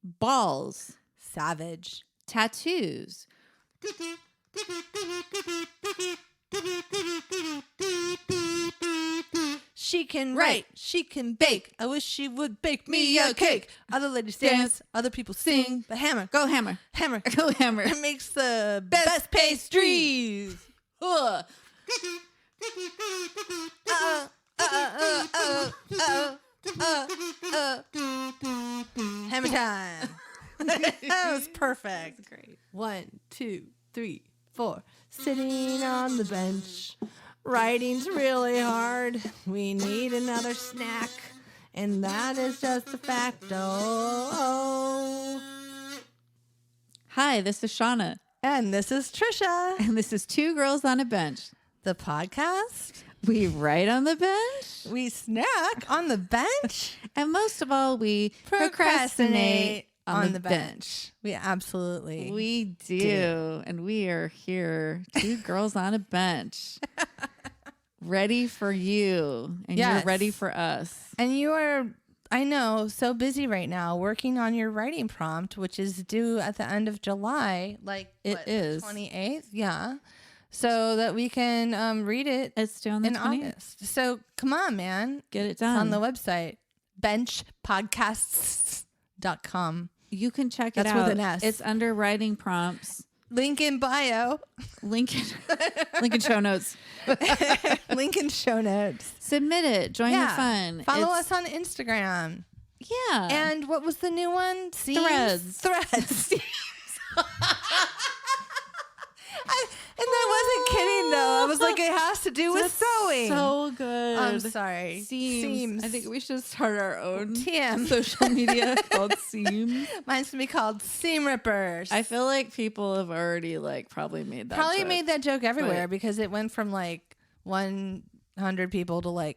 balls, savage, tattoos, she can write, she can bake. I wish she would bake me a cake. Other ladies dance, other people sing. But hammer, go hammer, hammer, go hammer. It makes the best pastries. Ugh. Hammer time. That was perfect. That's great. 1, 2, 3, 4. Sitting on the bench. Writing's really hard. We need another snack. And that is just a fact. Oh. Hi, this is Shauna. And this is Trisha. And this is Two Girls on a Bench. The podcast. We write on the bench. We snack on the bench. And most of all, we procrastinate on the bench. We absolutely We do. And we are here, two girls on a bench, ready for you. And you're ready for us. And you are, I know, so busy right now working on your writing prompt, which is due at the end of July. Like, it is 28th. Yeah. So that we can read it. It's due on the in 28th. August. So come on, man. Get it It's done. on the website, benchpodcasts.com. You can check it That's out. with an S. It's under writing prompts. Link in bio. Link in show notes. Link in show notes. Submit it. Join the fun. Follow us on Instagram. Yeah. And what was the new one? Threads. Threads. And I wasn't kidding, though. I was like, it has to do with sewing. So good. I'm sorry. Seams. I think we should start our own TM. social media called Seams. Mine's gonna be called Seam Rippers. I feel like people have already probably made that joke. made that joke everywhere because it went from 100 people to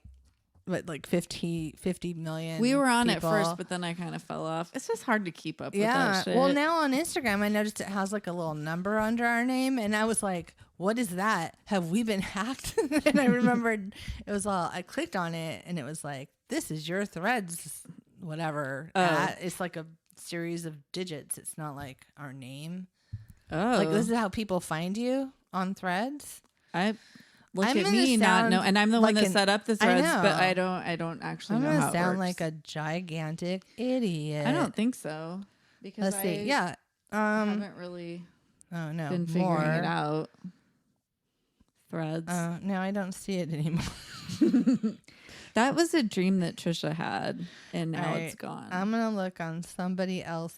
50 million. We were on people. it first, but then I kind of fell off. It's just hard to keep up with that shit. Well, now on Instagram, I noticed it has a little number under our name, and I was like, "What is that? Have we been hacked?" And I remembered it was all. I clicked on it, and it was like, "This is your Threads, whatever." It's like a series of digits. It's not like our name. Oh, This is how people find you on Threads. Look I'm at gonna me not know, and I'm the one that set up the Threads, know. but I don't actually know how it works. I'm gonna sound like a gigantic idiot. I don't think so because Let's see. Yeah. haven't really been figuring it out. Threads. No, I don't see it anymore. That was a dream that Trisha had, and now it's gone. I'm gonna look on somebody else.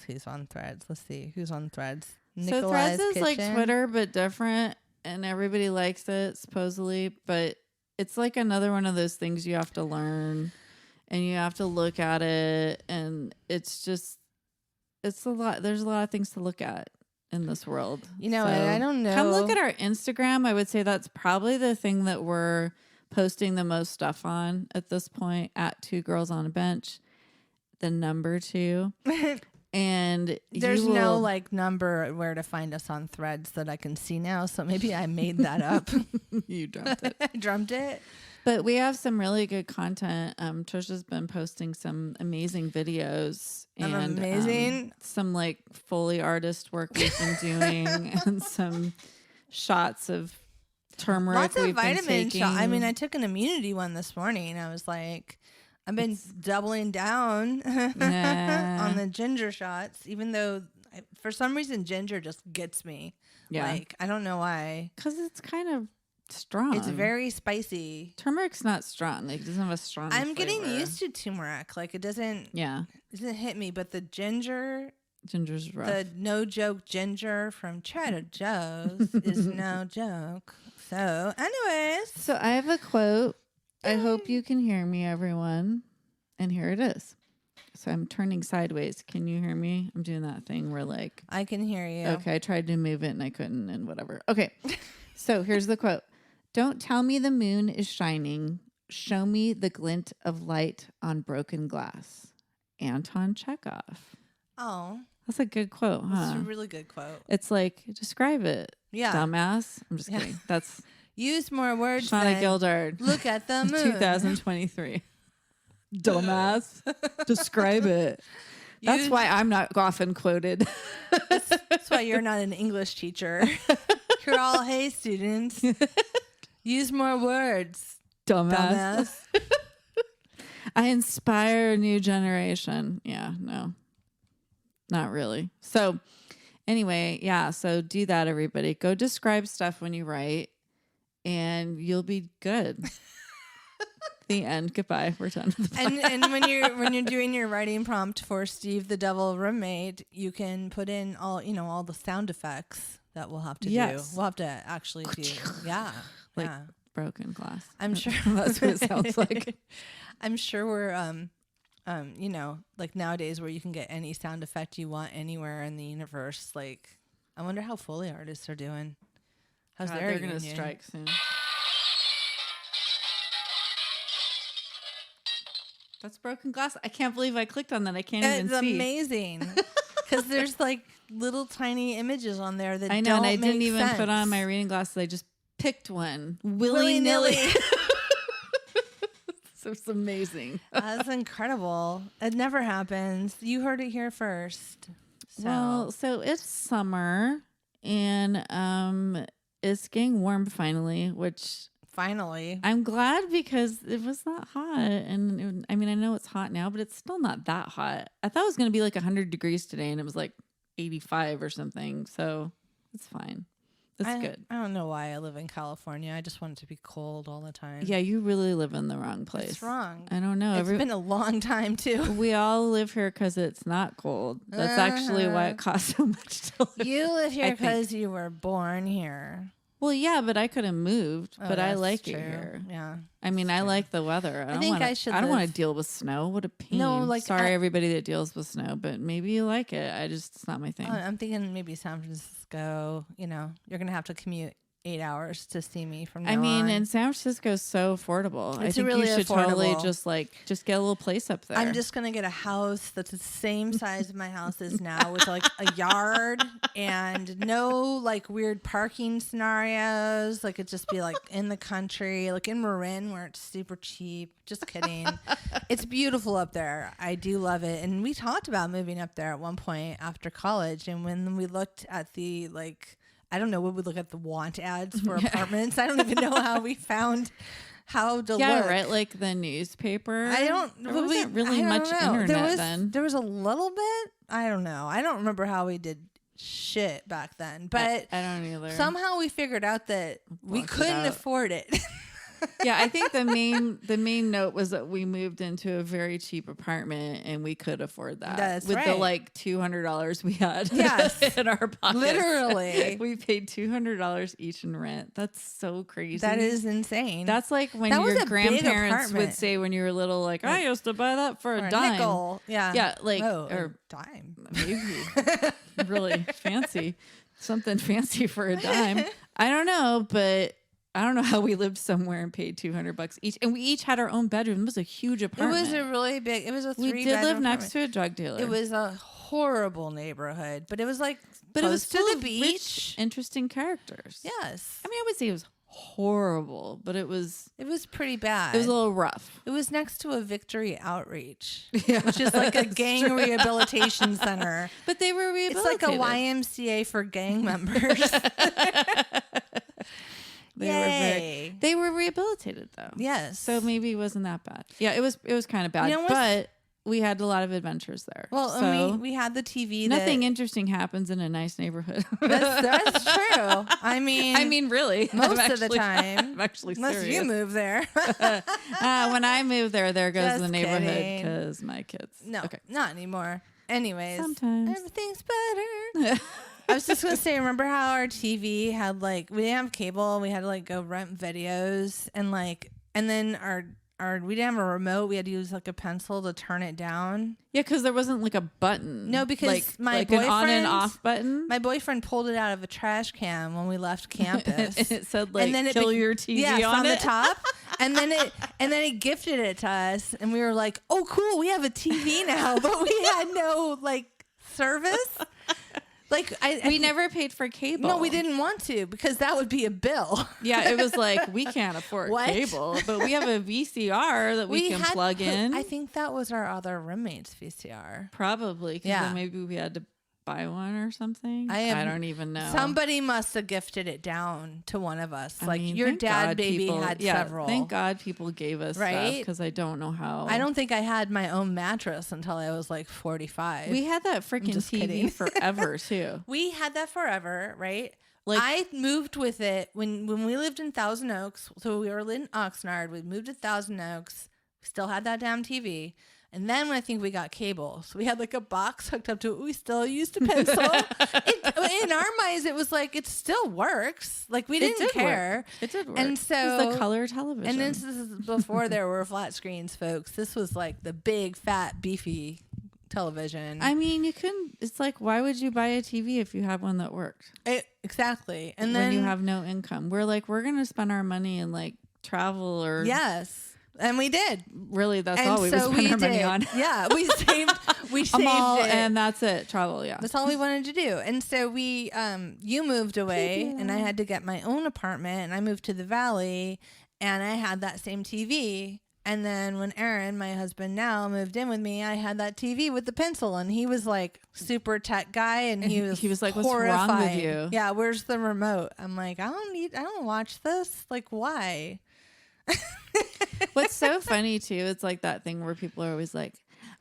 Who's on Threads. Let's see who's on Threads. So Threads is like Twitter, but different. And everybody likes it, supposedly, but it's like another one of those things you have to learn and you have to look at it. And it's a lot. There's a lot of things to look at in this world. And I don't know. Come look at our Instagram. I would say that's probably the thing that we're posting the most stuff on at this point, at Two Girls on a Bench, the number 2. And there's no number where to find us on Threads that I can see now. So maybe I made that up. You dreamt it. I dreamt it. But we have some really good content. Trisha's been posting some amazing videos and amazing. Some Foley artist work we've been doing and some shots of turmeric. Lots of we've been vitamin taking. shots. I mean, I took an immunity one this morning. I was like, I've been doubling down on the ginger shots, even though for some reason ginger just gets me. Yeah. I don't know why. Because it's kind of strong. It's very spicy. Turmeric's not strong. It doesn't have a strong I'm flavor. getting used to turmeric. It doesn't hit me, but the ginger's rough. The no joke ginger from Trader Joe's is no joke. So anyways. So I have a quote. I hope you can hear me, everyone. And here it is. So I'm turning sideways. Can you hear me? I'm doing that thing where I can hear you. Okay, I tried to move it and I couldn't and whatever. Okay. So here's the quote. Don't tell me the moon is shining. Show me the glint of light on broken glass. Anton Chekhov. Oh. That's a good quote, huh? That's a really good quote. It's describe it. Yeah. Dumbass. I'm just kidding. That's use more words. Shauna Gildard. Look at the moon. 2023. Dumbass. Describe it. That's why I'm not often quoted. That's why you're not an English teacher. You're all, hey, students, use more words. Dumbass. I inspire a new generation. Yeah, no, not really. So anyway, yeah, so do that, everybody. Go describe stuff when you write, and you'll be good. The end. Goodbye. We're done. And when you're doing your writing prompt for Steve the Devil Roommate, you can put in all the sound effects that we'll have to do. We'll have to actually do. Yeah. Like broken glass. I'm sure that's what it sounds like. I'm sure we're like nowadays where you can get any sound effect you want anywhere in the universe. Like, I wonder how Foley artists are doing. How's their they're gonna strike soon. That's broken glass. I can't believe I clicked on that. I can't even see. It's amazing. Because there's like little tiny images on there that I know, don't and I make didn't even sense. put on my reading glasses. I just picked one willy-nilly. So it's amazing. That's incredible. It never happens. You heard it here first. So it's summer, and it's getting warm finally, which... Finally. I'm glad because it was not hot. And I know it's hot now, but it's still not that hot. I thought it was going to be like 100 degrees today, and it was like 85 or something. So it's fine. It's good. I don't know why I live in California. I just want it to be cold all the time. Yeah, you really live in the wrong place. It's wrong. I don't know. It's been a long time, too. We all live here because it's not cold. That's actually why it costs so much to live. You live here because you were born here. Well, yeah, but I could have moved, but I like it true. here. Yeah. I like the weather. I don't want to deal with snow. What a pain. No, sorry, everybody that deals with snow, but maybe you like it. It's not my thing. I'm thinking maybe San Francisco. You're going to have to commute 8 hours to see me from now on. And San Francisco is so affordable. I think really you should affordable. totally just get a little place up there. I'm just going to get a house that's the same size my house is now with like a yard and no like weird parking scenarios. Like it'd just be like in the country, like in Marin where it's super cheap. Just kidding. It's beautiful up there. I do love it. And we talked about moving up there at one point after college. And when we looked at the I don't know, we would look at the want ads for apartments. I don't even know how we found how to look. Yeah, right, like the newspaper. There wasn't really much internet then. There was a little bit. I don't know. I don't remember how we did shit back then. But I don't either. Somehow we figured out that we couldn't afford it. Yeah, I think the main note was that we moved into a very cheap apartment and we could afford that. That's with right. the like $200 we had in our pockets. Literally. We paid $200 each in rent. That's so crazy. That is insane. That's like when your grandparents would say when you were little, like, I used to buy that for a dime. Nickel. Yeah. Yeah, like or dime. Maybe. Really fancy. Something fancy for a dime. I don't know, but I don't know how we lived somewhere and paid $200 each, and we each had our own bedroom. It was a huge apartment. It was a really big. It was a 3-bedroom. We did live next to a drug dealer. It was a horrible neighborhood, but it was like, but it was to the beach. Rich, interesting characters. Yes, I would say it was horrible, but it was pretty bad. It was a little rough. It was next to a Victory Outreach, which is like a gang rehabilitation center. But they were rehabilitated. It's like a YMCA for gang members. They were rehabilitated though. Yes. So maybe it wasn't that bad. Yeah, it was kind of bad, but we had a lot of adventures there. Well, so we had the TV. Nothing interesting happens in a nice neighborhood. That's true. I mean, really, most of the time. I'm actually unless serious. you move there. When I moved there goes Just the neighborhood kidding. because my kids. No, okay. Not anymore. Anyways, sometimes everything's better. I was just gonna say, remember how our TV had we didn't have cable, we had to go rent videos, and then our we didn't have a remote, we had to use a pencil to turn it down. Yeah, because there wasn't a button. No, because my boyfriend, an on and off button. My boyfriend pulled it out of a trash can when we left campus. And it said kill your TV on it. the top. And then he gifted it to us, and we were like, "Oh, cool, we have a TV now," but we had no service. Like we never paid for cable. No, we didn't want to because that would be a bill. Yeah, it was like we can't afford cable, but we have a VCR that we can plug in. I think that was our other roommate's VCR. Probably, because then maybe we had to buy one or something. I don't even know. Somebody must have gifted it down to one of us. Like your dad maybe had several. Thank God people gave us stuff, because I don't know how. I don't think I had my own mattress until I was like 45. We had that freaking TV forever too. We had that forever, right? Like I moved with it when we lived in Thousand Oaks. So we were in Oxnard. We moved to Thousand Oaks. We still had that damn TV. And then I think we got cable. So we had like a box hooked up to it. We still used a pencil. In our minds, it was like, it still works. Like we didn't care. It did work. And so it was the color television. And this is before there were flat screens, folks. This was like the big, fat, beefy television. I mean, you couldn't, it's like, why would you buy a TV if you have one that worked? Exactly. And when then you have no income, we're like, we're going to spend our money in like travel or. Yes. And we did. Really, that's all we would spend our money on. Yeah, we saved it. And that's it. Travel, yeah. That's all we wanted to do. And so we, you moved away, and I had to get my own apartment, and I moved to the Valley, and I had that same TV. And then when Aaron, my husband now, moved in with me, I had that TV with the pencil, and he was like super tech guy, and he was like, horrified. What's wrong with you? Yeah, where's the remote? I'm like, I don't watch this. Like, why? What's so funny too, it's like that thing where people are always like,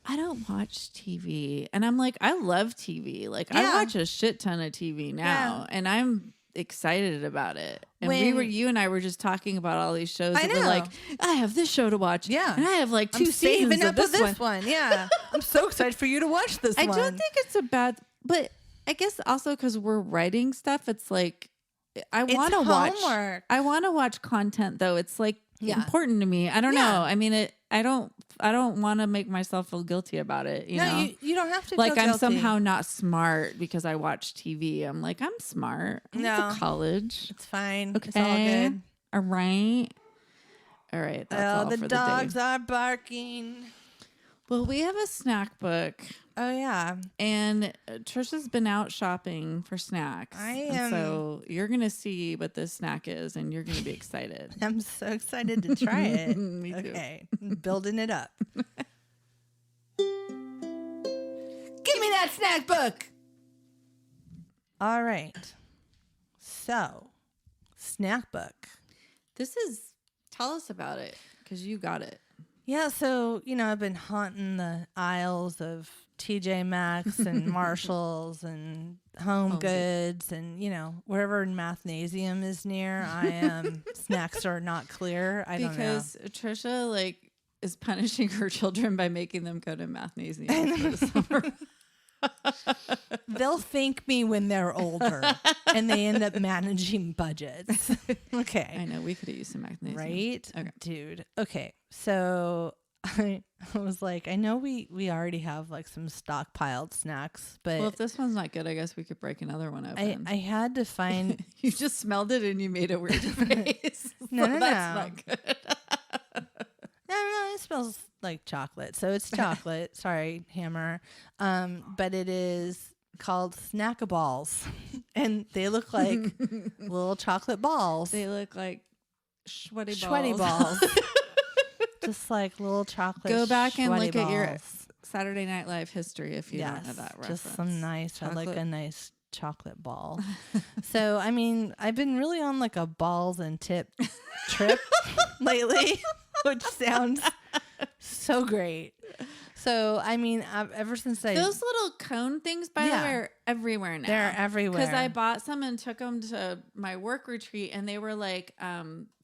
I don't watch TV. And I'm like, I love TV. Like I watch a shit ton of TV now, and I'm excited about it. And you and I were just talking about all these shows that were like, I have this show to watch. Yeah. And I have like 2 seasons of this one. Yeah. I'm so excited for you to watch this one. I don't think it's a bad, but I guess also because we're writing stuff, it's like, I want to watch content though. It's like important to me. I don't know. I mean, I don't want to make myself feel guilty about it. You know, you don't have to. Like feel I'm guilty. somehow not smart because I watch TV. I'm like, I'm smart. I went to college. It's fine. Okay. It's all good. All right. That's all the for dogs the day. are barking. Well, we have a snack book. Oh, yeah. And Trisha's been out shopping for snacks. So you're going to see what this snack is, and you're going to be excited. I'm so excited to try it. Me too. Okay. Building it up. Give me that snack book. All right. So, snack book. Tell us about it, because you got it. Yeah, so, I've been haunting the aisles of TJ Maxx and Marshalls and Home Goods and, wherever Mathnasium is near, I am. Snacks are not clear. I don't know. Because Trisha, is punishing her children by making them go to Mathnasium for the summer. They'll thank me when they're older and they end up managing budgets. Okay. I know. We could have used some Mathnasium. Right? Okay. Dude. Okay. So I was like, I know we already have some stockpiled snacks, but if this one's not good, I guess we could break another one open. I had to find. You just smelled it and you made a weird face. No, that's not good. No, it smells like chocolate. So it's chocolate. Sorry, Hammer. But it is called Snackaballs. And they look like little chocolate balls. They look like sweaty balls. Just like little chocolate. Go back and look balls. at your Saturday Night Live history if you don't know that reference. Just some nice, I like a nice chocolate ball. So, I mean, I've been really on a balls and tip trip lately, which sounds so great. So, I mean, ever since those little cone things, by the way, are everywhere now. They're everywhere. Because I bought some and took them to my work retreat, and they were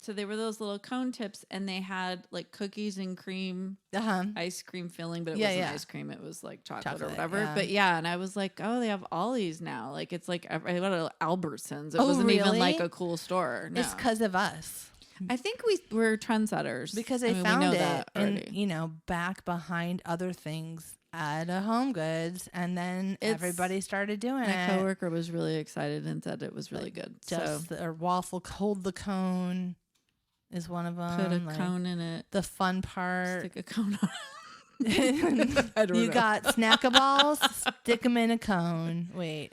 so they were those little cone tips, and they had cookies and cream, ice cream filling, but it wasn't ice cream; it was chocolate or whatever. Yeah. But and I was like, oh, they have all these now. It's I went to Albertsons. It wasn't even a cool store. No. It's because of us. I think we're trendsetters because they found it and back behind other things at a Home Goods, and then everybody started doing it. My coworker was really excited and said it was really good. Or waffle, hold the cone is one of them. Put a cone in it. The fun part. Stick a cone on it. You got Snackaballs, stick them in a cone. Wait.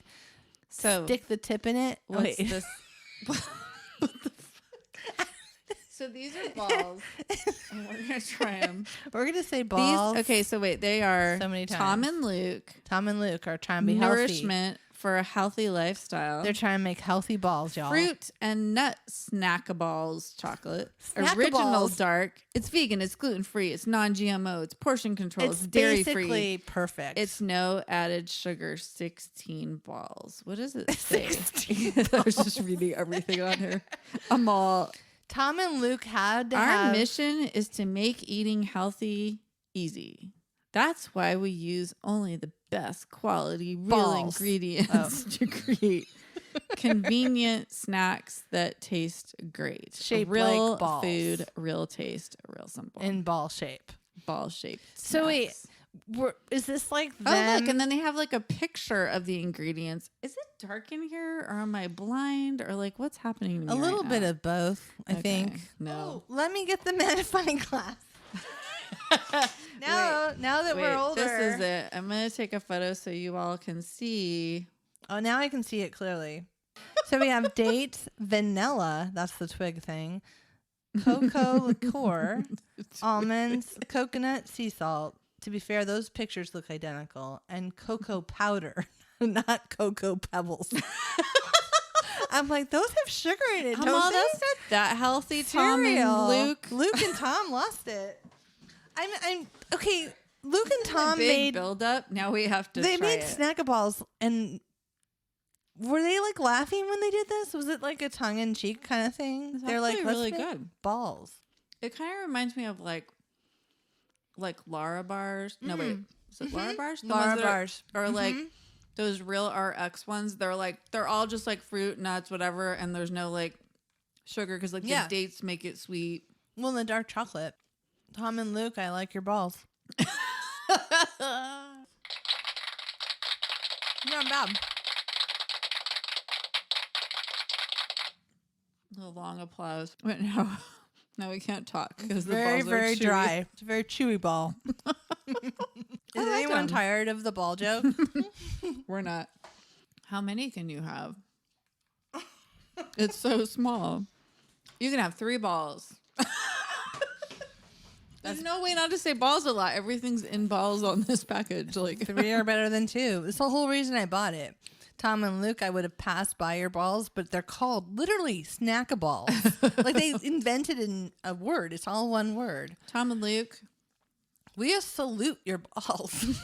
So stick the tip in it. What's this? What the fuck? So these are balls. And we're gonna try them. We're gonna say balls. Okay, so wait, they are so many times. Tom and Luke. Tom and Luke are trying to be nourishment for a healthy lifestyle. They're trying to make healthy balls, y'all. Fruit and nut Snackaballs chocolate. Snackaballs. Original dark. It's vegan. It's gluten free. It's non-GMO. It's portion control. It's dairy free. Basically perfect. It's no added sugar. 16 balls. What does it say? I was just reading everything on here. I'm all. Tom and Luke had to Our mission is to make eating healthy easy. That's why we use only the best quality real ingredients to create convenient snacks that taste great. Shaped real like balls. Food, real taste, real simple. In ball shape. Ball shaped. So wait, is this like them? Oh, look, and then they have like a picture of the ingredients. Is it dark in here or am I blind or like what's happening to me A little bit of both, I think. No. Oh, let me get the magnifying glass. Now that we're older. This is it. I'm going to take a photo so you all can see. Oh, now I can see it clearly. So we have dates, vanilla. That's the twig thing. Cocoa liqueur, almonds, coconut, sea salt. To be fair, those pictures look identical. And cocoa powder, not cocoa pebbles. I'm like, those have sugar in it, don't they? That's not that healthy. Tom and Luke. Luke and Tom lost it. I'm okay. Luke and Tom made build up. Now we have to. They made Snackaballs, and were they like laughing when they did this? Was it like a tongue in cheek kind of thing? They're like, really good balls. It kind of reminds me of like Lara bars. No wait, is it Lara bars? Lara bars, or like those real RX ones. They're all just like fruit, nuts, whatever, and there's no like sugar because like the dates make it sweet. Well, the dark chocolate. Tom and Luke, I like your balls. Not bad. A long applause. But no, we can't talk because the very, balls are very chewy. dry. It's a very chewy ball. Is anyone tired of the ball joke? We're not. How many can you have? It's so small. You can have 3 balls. There's no way not to say balls a lot. Everything's in balls on this package. Like 3 are better than 2. It's the whole reason I bought it. Tom and Luke, I would have passed by your balls, but they're called literally Snackaballs. Like they invented a word. It's all one word. Tom and Luke, we just salute your balls.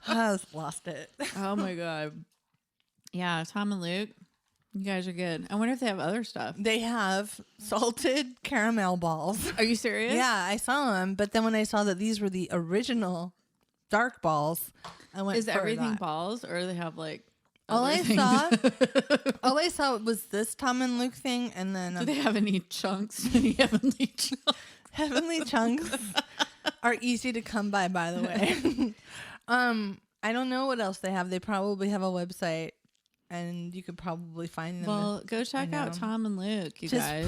I just lost it. Oh my God. Yeah, Tom and Luke, you guys are good. I wonder if they have other stuff. They have salted caramel balls. Are you serious? Yeah, I saw them, but then when I saw that these were the original dark balls, I went. Is everything balls, or do they have like? All I saw was this Tom and Luke thing, and then do they have any chunks? Any heavenly chunks? Heavenly chunks are easy to come by the way. I don't know what else they have. They probably have a website. And you could probably find them. Well, go check out Tom and Luke, you Just guys.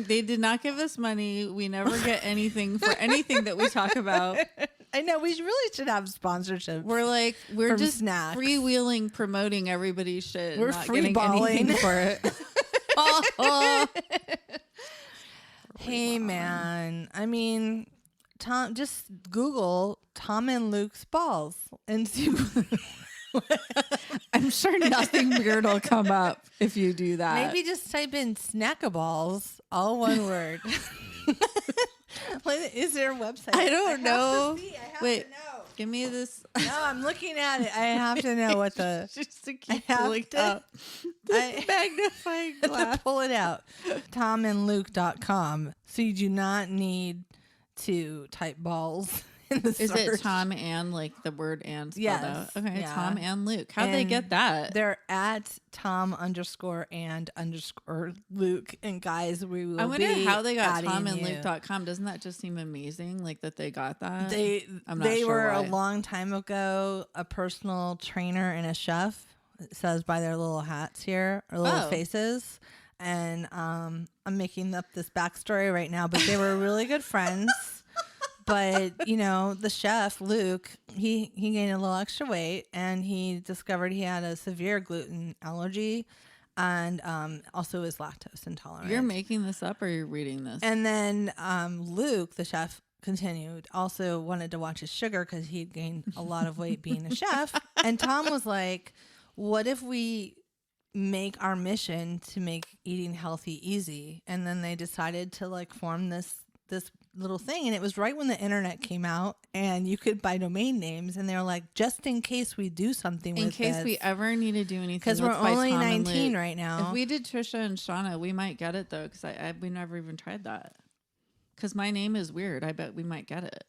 They did not give us money. We never get anything for anything that we talk about. I know we really should have sponsorships. We're just snacks. Freewheeling, promoting everybody's shit. We're not free getting balling anything for it. Hey man, I mean, just Google Tom and Luke's balls and see. I'm sure nothing weird will come up if you do that. Maybe just type in Snackaballs, all one word. Is there a website? I don't know. Wait, give me this. No, I'm looking at it. I have to know what the. Just to keep pulling up. Magnifying glass. To pull it out. TomandLuke.com. So you do not need to type balls. Is it Tom and like the word and spelled out? Okay, yeah. Tom and Luke. How'd they get that? They're at Tom_and_Luke. And guys, we will. I wonder how they got TomandLuke.com. Doesn't that just seem amazing? Like that they got that? They were a long time ago a personal trainer and a chef. It says by their little hats here or little faces. And I'm making up this backstory right now, but they were really good friends. But, you know, the chef, Luke, he gained a little extra weight and he discovered he had a severe gluten allergy and also is lactose intolerant. You're making this up or you're reading this? And then Luke, the chef, continued, also wanted to watch his sugar because he'd gained a lot of weight being a chef. And Tom was like, what if we make our mission to make eating healthy easy? And then they decided to like form this little thing, and it was right when the internet came out and you could buy domain names, and they're like, just in case we do something in with case this, we ever need to do anything, because we're only 19 right now. If we did Trisha and Shauna, we might get it though, because we never even tried that, because my name is weird. I bet we might get it.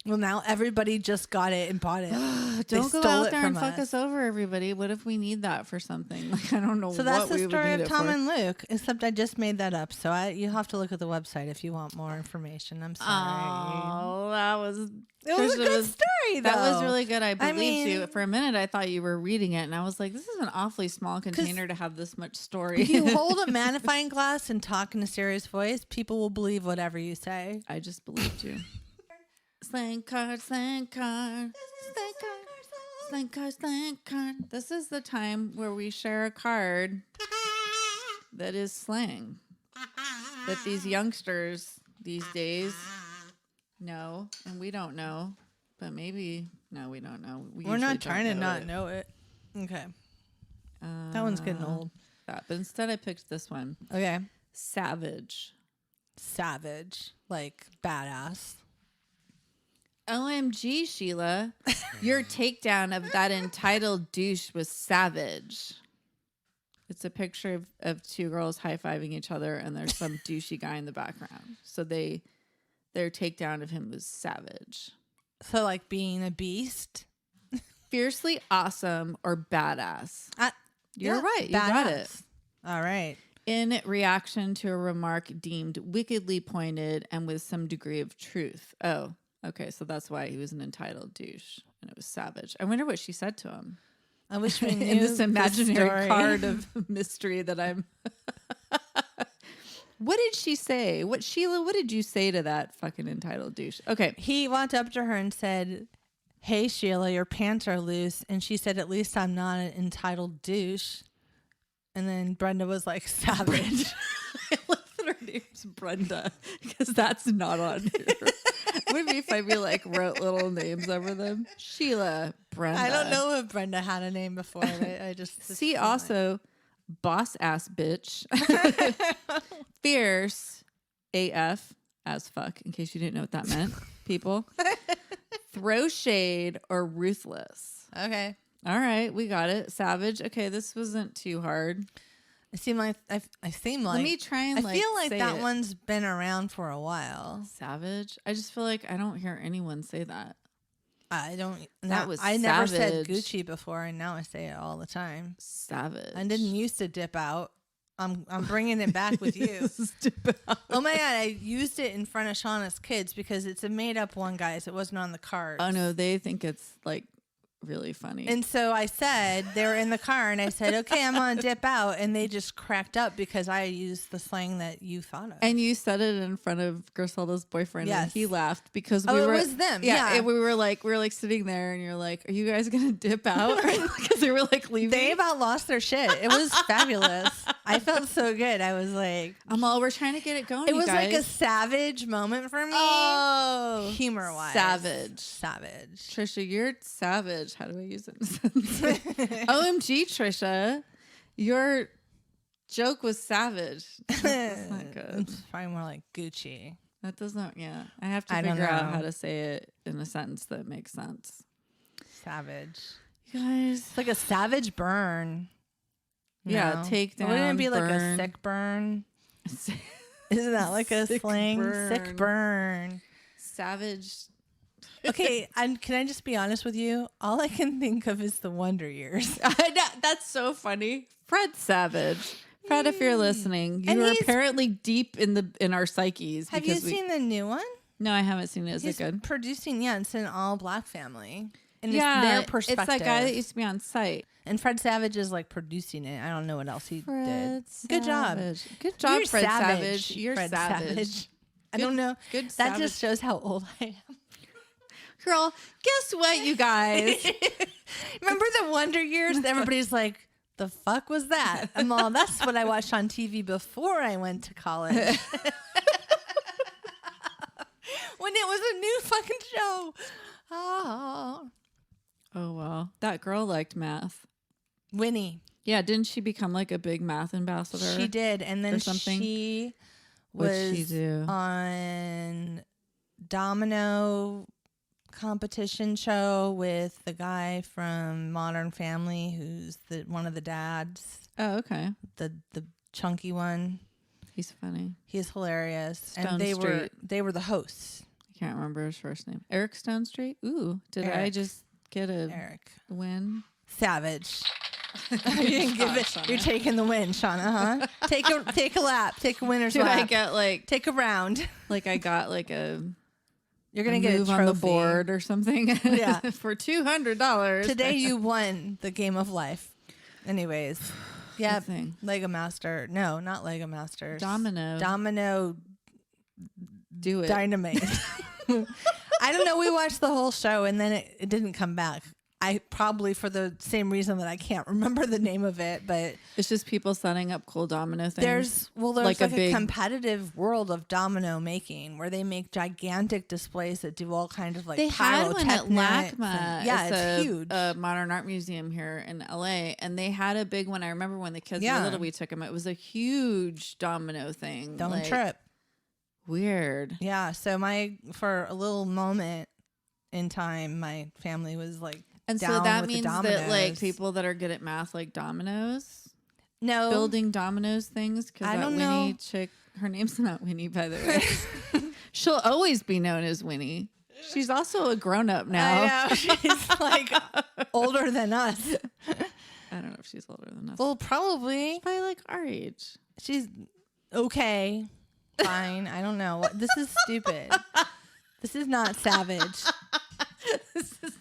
Well, now everybody just got it and bought it. Don't go out there and fuck us over, everybody. What if we need that for something? Like, I don't know. So that's the story of Tom for. and Luke, except I just made that up. So you'll have to look at the website if you want more information. I'm sorry. Oh, that was... It was a good story, though. That was really good. I believed you. For a minute, I thought you were reading it, and I was like, this is an awfully small container to have this much story. If you hold a magnifying glass and talk in a serious voice, people will believe whatever you say. I just believed you. Slang card, slang card, slang card, slang card, slang card. This is the time where we share a card that is slang that these youngsters these days know, and we don't know, but maybe we don't know. We're not trying to not know it. Okay, that one's getting old. But instead, I picked this one. Okay, savage, like badass. OMG, Sheila, your takedown of that entitled douche was savage. It's a picture of two girls high-fiving each other, and there's some douchey guy in the background. So their takedown of him was savage. So like being a beast? Fiercely awesome or badass. You're right. You got it. All right. In reaction to a remark deemed wickedly pointed and with some degree of truth. Oh, okay, so that's why he was an entitled douche, and it was savage. I wonder what she said to him. I wish we knew in this imaginary card of mystery that I'm. What did she say? Sheila? What did you say to that fucking entitled douche? Okay, he walked up to her and said, "Hey Sheila, your pants are loose," and she said, "At least I'm not an entitled douche." And then Brenda was like, "Savage." I love that her name's Brenda because that's not on here. Wouldn't it be if I wrote little names over them? Sheila, Brenda. I don't know if Brenda had a name before. I just see also boss ass bitch, fierce AF as fuck. In case you didn't know what that meant, people. Throw shade or ruthless. Okay. All right, we got it. Savage. Okay, this wasn't too hard. I seem like. Let me try and I feel like that one's been around for a while. Savage. I just feel like I don't hear anyone say that. I don't. That was. I savage. never said Gucci before, and now I say it all the time. Savage. I didn't used to dip out. I'm bringing it back with you. Oh my god! I used it in front of Shauna's kids because it's a made up one, guys. It wasn't on the card. Oh no, they think it's like really funny. And so I said, they were in the car, and I said, "Okay, I'm gonna dip out," and they just cracked up because I used the slang that you thought of. And you said it in front of Griselda's boyfriend, yes. And he laughed because it was them. Yeah. And we were like sitting there, and you're like, "Are you guys gonna dip out?" Because they were like leaving. They about lost their shit. It was fabulous. I felt so good. I was like, we're trying to get it going. It was guys. like a savage moment for me. Oh, humor wise, savage. Trisha, you're savage. How do I use it in a sentence? OMG, Trisha, your joke was savage. That's not good. It's probably more like Gucci. That doesn't. Yeah, I have to figure out how to say it in a sentence that makes sense. Savage, you guys. It's like a savage burn. Yeah, take down. Wouldn't it be burn. Like a sick burn? Isn't that like a slang? Burn. Sick burn. Savage. Okay, can I just be honest with you? All I can think of is the Wonder Years. That's so funny. Fred Savage. Fred, if you're listening, you are apparently deep in our psyches. Have you seen the new one? No, I haven't seen it. Is it good? Producing, it's an all black family. And it's their perspective. It's that guy that used to be on site. And Fred Savage is like producing it. I don't know what else he did. Savage. Good job. Good job, You're Fred savage. Savage. You're Fred savage. I don't know. Good. That Savage. just shows how old I am. Girl, guess what, you guys? Remember the Wonder Years? Everybody's like, the fuck was that? I'm all, that's what I watched on TV before I went to college. When it was a new fucking show. Oh, well. That girl liked math. Winnie. Yeah, didn't she become like a big math ambassador? She did. And then she What'd she was do? on Domino competition show with the guy from Modern Family who's one of the dads. Oh, okay. The chunky one. He's funny. He's hilarious. Stone and they Street. were the hosts. I can't remember his first name. Eric Stone Street? Ooh, did I Eric. just get a Eric. win? Savage. You didn't give it. You're taking the win, Shauna, huh? Take a lap. Take a winner's Do lap. I get like Take a round. like I got like a You're gonna get a move trophy on the board or something? Yeah. For $200. Today you won the game of life. Anyways. Yeah. Thing. Lego Master. No, not Lego Masters. Domino. Do it. Dynamite. I don't know. We watched the whole show and then it didn't come back. I probably for the same reason that I can't remember the name of it, but It's just people setting up cool domino things. there's Like like a a big- competitive world of domino making where they make gigantic displays that do all kinds of like They had one at pyrotechnics LACMA. and- yeah, it's huge. A modern art museum here in LA, and they had a big one. I remember when the kids were Yeah. little, we took them. It was a huge domino thing. Don't like, trip. Weird. Yeah. So for a little moment in time, my family was like, And so down that with the means that like dominoes. people that are good at math, like dominoes, no, building dominoes things. Because I that don't Winnie know. chick, her name's not Winnie, by the way. She'll always be known as Winnie. She's also a grown up now. I know. She's like older than us. I don't know if she's older than us. Well, probably. Probably like our age. She's okay. Fine. I don't know. This is stupid. This is not savage.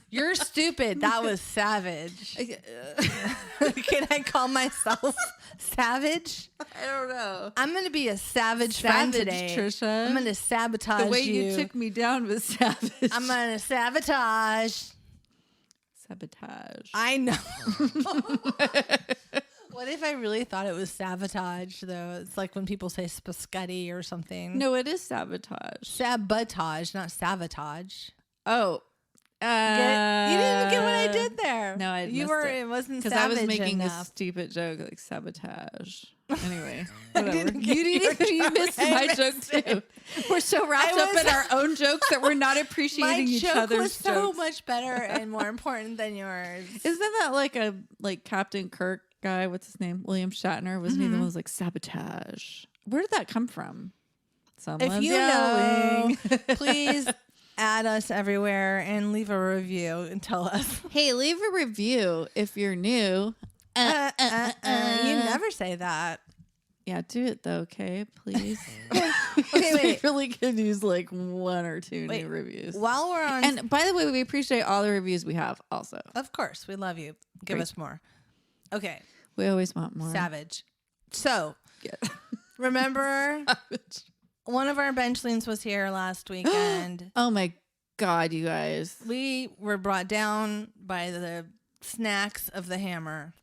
You're stupid. That was savage. Can I call myself savage? I don't know. I'm going to be a savage friend Savage, today. Trisha. I'm going to sabotage The way you took me down was savage. I'm going to sabotage. Sabotage. I know. What if I really thought it was sabotage, though? It's like when people say spaghetti or something. No, it is sabotage. Sabotage, not sabotage. Oh. You didn't get what I did there. No, I you missed were. it. It wasn't Because I was savage making enough. a stupid joke like sabotage. Anyway, whatever. didn't get You missed my joke too. We're so wrapped up in our own jokes that we're not My appreciating each joke other's was so jokes. much better and more important than yours. Isn't that like Captain Kirk guy? What's his name? William Shatner. Wasn't he the one who was like sabotage? Where did that come from? Someone's If you yelling. know, please add us everywhere and leave a review and tell us. Hey, leave a review if you're new. You never say that. Yeah, do it though, okay, please. Okay, We wait. really could use like one or two Wait. new reviews. While we're on, And by the way, we appreciate all the reviews we have also. of course, we love you. Give Great. us more. Okay, We always want more. savage. So, Yeah. remember Savage. one of our benchlings was here last weekend. Oh my God, you guys. We were brought down by the snacks of the hammer.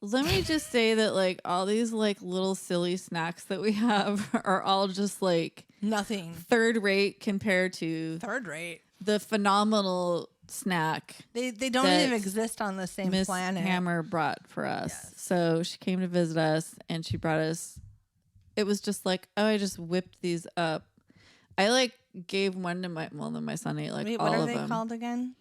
Let me just say that like all these like little silly snacks that we have are all just like Nothing. third rate compared to Third rate. the phenomenal snack They don't that even exist on the same Miss planet. Hammer brought for us. Yes. So she came to visit us and she brought us. It was just like, oh, I just whipped these up. I like gave one to my son ate like Wait, all what are of they them. called again?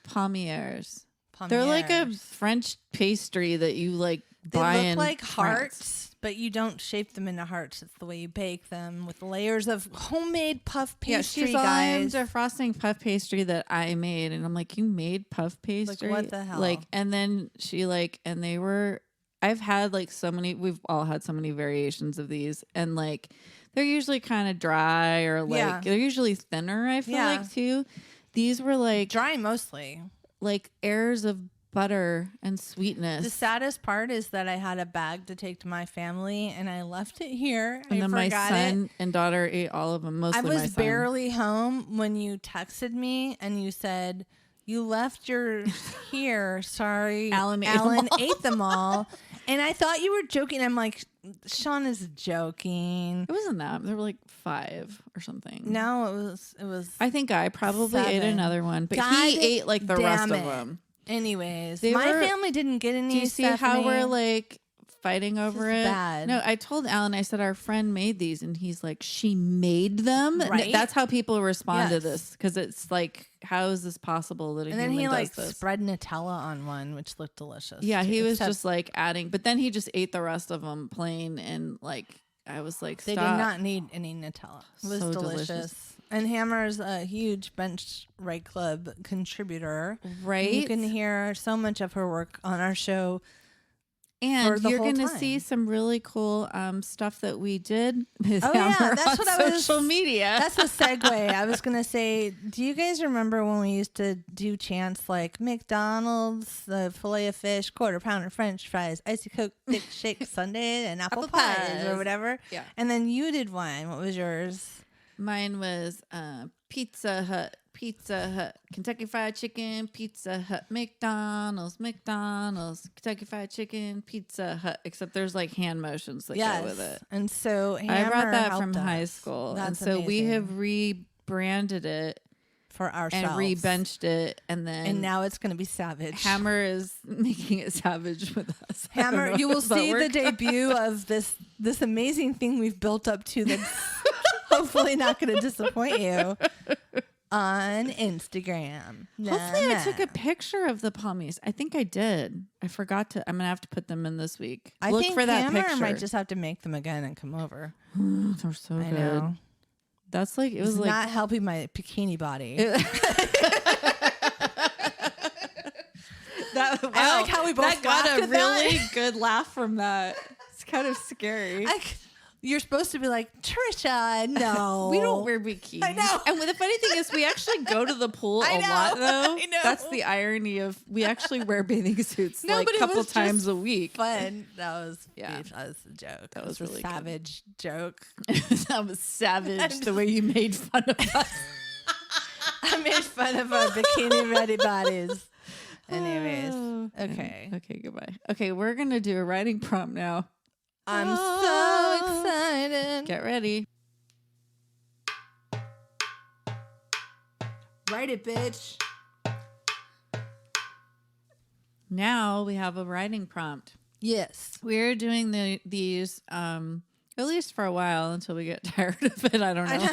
Palmiers. They're like a Palmiers. French pastry that you like They buy look in like France. hearts, but you don't shape them into hearts. It's the way you bake them with layers of homemade puff Yeah, pastry, she's all guys. into frosting puff pastry that I made, and I'm like, you made puff pastry? what the hell? Like, and then she like, and they were. I've had like so many. We've all had so many variations of these, and like, they're usually kind of dry or like Yeah. they're usually thinner. I feel Yeah. like too. These were like Dry mostly. airs of butter and sweetness. The saddest part is that I had a bag to take to my family and I left it here. And then my son it. and daughter ate all of them. Mostly I my was son. barely home when you texted me and you said, you left yours here. Sorry. Alan ate them all. And I thought you were joking. I'm like, Sean is joking. It wasn't that. There were like 5 or something. No, it was. I think I probably 7. ate another one, but God he ate like the rest damn of it. them. Anyways, They my were- family didn't get any. Do you see Stephanie. how we're like fighting over is it? bad. No, I told Alan, I said, our friend made these, and he's like, she made them? Right? That's how people respond to Yes. this, because it's like, how is this possible that a And then human he like does this? spread Nutella on one, which looked delicious. Yeah, too, he was except just like adding, but then he just ate the rest of them plain, and like, I was like, they stop. did not need any Nutella. It was So delicious. And Hammer's a huge Bench Right Club contributor. Right? You can hear so much of her work on our show. for And the you're whole going to time. see some really cool stuff that we did with Oh, yeah, Hammer that's on what I was- social media. That's a segue. I was going to say, do you guys remember when we used to do chants like McDonald's, the filet of fish, quarter pounder French fries, icy Coke, thick shake sundae, and apple pies pies. or whatever? Yeah. And then you did one. What was yours? Mine was Pizza Hut, Kentucky Fried Chicken, Pizza Hut, McDonald's, Kentucky Fried Chicken, Pizza Hut. Except there's like hand motions that go with it. And so I Hammer brought that helped from high us. school, and That's so we amazing. have rebranded it For ourselves. and rebenched it, and then And now it's going to be Savage. Hammer is making it savage with us. I don't Hammer, know you will if that see the worked. debut of this amazing thing we've built up to that's hopefully not going to disappoint you on Instagram. Hopefully, I took a picture of the pommies. I think I did. I forgot to. I'm gonna have to put them in this week. I Look think for that Hammer picture. might just have to make them again and come over. They're so I good. know. That's like it It's was like not helping my bikini body. that. Wow, I like how we both that got laughed a at that. really good laugh from that. It's kind of scary. You're supposed to be like, Trisha, no. We don't wear bikinis. I know. And the funny thing is, we actually go to the pool I a know. lot, though. I know. That's the irony of we actually wear bathing suits No, like but a it couple was times just a week. Fun. That was Yeah. That was a joke. That was a really good. savage joke. That was savage the way you made fun of us. I made fun of our bikini ready bodies. Anyways, okay. Okay, goodbye. Okay, we're going to do a writing prompt now. I'm so excited. Get ready. Write it, bitch. Now we have a writing prompt. Yes. We're doing these at least for a while until we get tired of it. I don't know.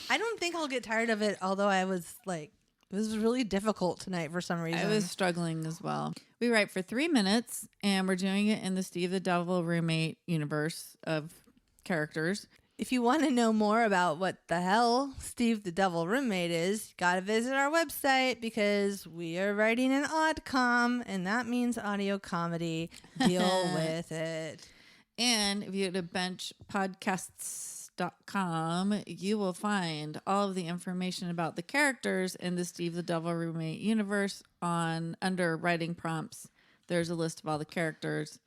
I don't think I'll get tired of it, although I was like, it was really difficult tonight for some reason. I was struggling as well. We write for 3 minutes, and we're doing it in the Steve the Devil Roommate universe of characters. If you want to know more about what the hell Steve the Devil Roommate is, you got to visit our website because we are writing an oddcom, and that means audio comedy. Deal with it. And if you go to benchpodcasts.com, you will find all of the information about the characters in the Steve the Devil Roommate universe under writing prompts. There's a list of all the characters.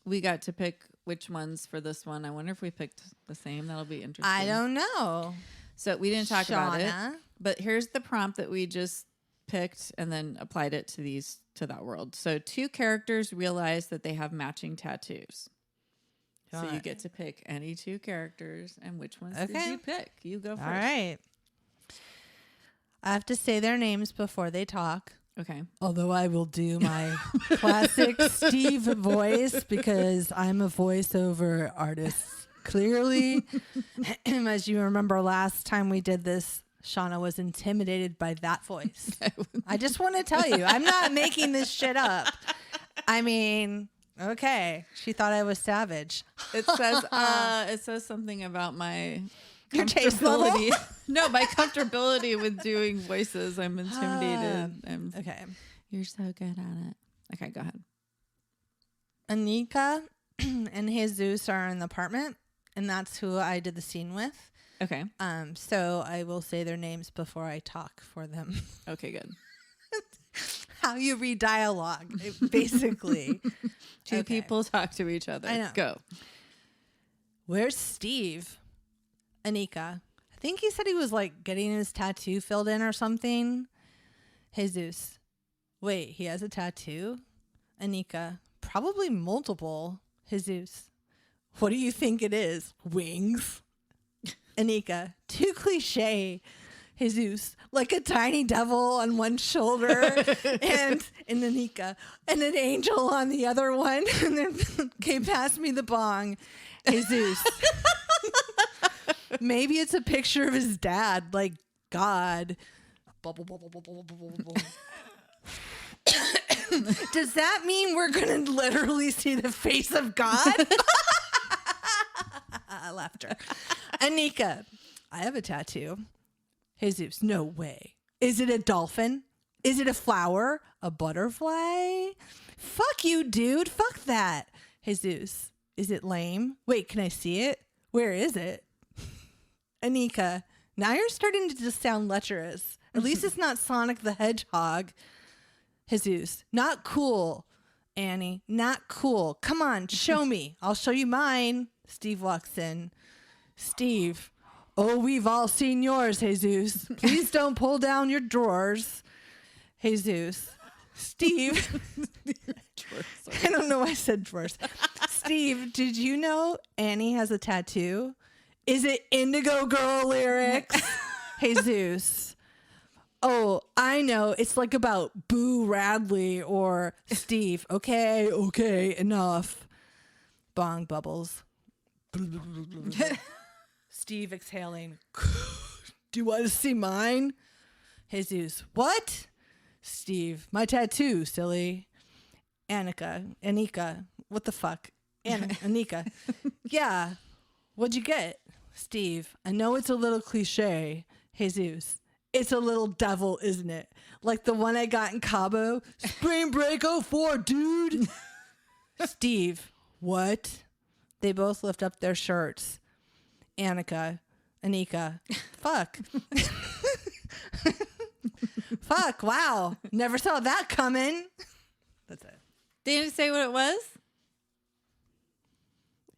We got to pick which ones for this one. I wonder if we picked the same. That'll be interesting. I don't know. So we didn't talk about it. Shauna. But here's the prompt that we just picked and then applied it to that world. So 2 characters realize that they have matching tattoos. So you get to pick any 2 characters, and which ones did you pick? You go first. All right. I have to say their names before they talk. Okay. Although I will do my classic Steve voice because I'm a voiceover artist. Clearly, as you remember last time we did this, Shauna was intimidated by that voice. I just want to tell you, I'm not making this shit up. I mean, okay, she thought I was savage. It says something about my Your taste level? comfortability. No, my comfortability with doing voices. I'm intimidated. Okay. You're so good at it. Okay, go ahead. Anika and Jesus are in the apartment, and that's who I did the scene with. Okay. So I will say their names before I talk for them. Okay, good. how you read dialogue, basically. Two people talk to each other. I know. Go. Where's Steve? Anika. I think he said he was like getting his tattoo filled in or something. Jesus. Wait, he has a tattoo? Anika. Probably multiple. Jesus. What do you think it is? Wings? Anika. Too cliche. Jesus. Like a tiny devil on one shoulder and Anika. And an angel on the other one. And then okay, pass me the bong. Jesus. Maybe it's a picture of his dad, like God. Bubble, bubble, bubble, bubble, bubble. Does that mean we're going to literally see the face of God? Laughter. Anika, I have a tattoo. Jesus, no way. Is it a dolphin? Is it a flower? A butterfly? Fuck you, dude. Fuck that. Jesus, is it lame? Wait, can I see it? Where is it? Anika, now you're starting to just sound lecherous. At least it's not Sonic the Hedgehog. Jesus, not cool. Annie, not cool. Come on, show me. I'll show you mine. Steve walks in. Steve, oh, we've all seen yours, Jesus. Please don't pull down your drawers. Jesus. Steve. I don't know why I said drawers. Steve, did you know Annie has a tattoo? Is it Indigo Girl lyrics? Jesus. Oh, I know. It's like about Boo Radley or Steve. Okay, enough. Bong bubbles. Steve exhaling. Do you want to see mine? Jesus. What? Steve. My tattoo, silly. Anika. What the fuck? Anika. Yeah. What'd you get? Steve. I know it's a little cliche. Jesus. It's a little devil, isn't it? Like the one I got in Cabo. Spring break 04, dude. Steve. What? They both lift up their shirts. Anika. Fuck. Fuck. Wow. Never saw that coming. That's it. They didn't say what it was?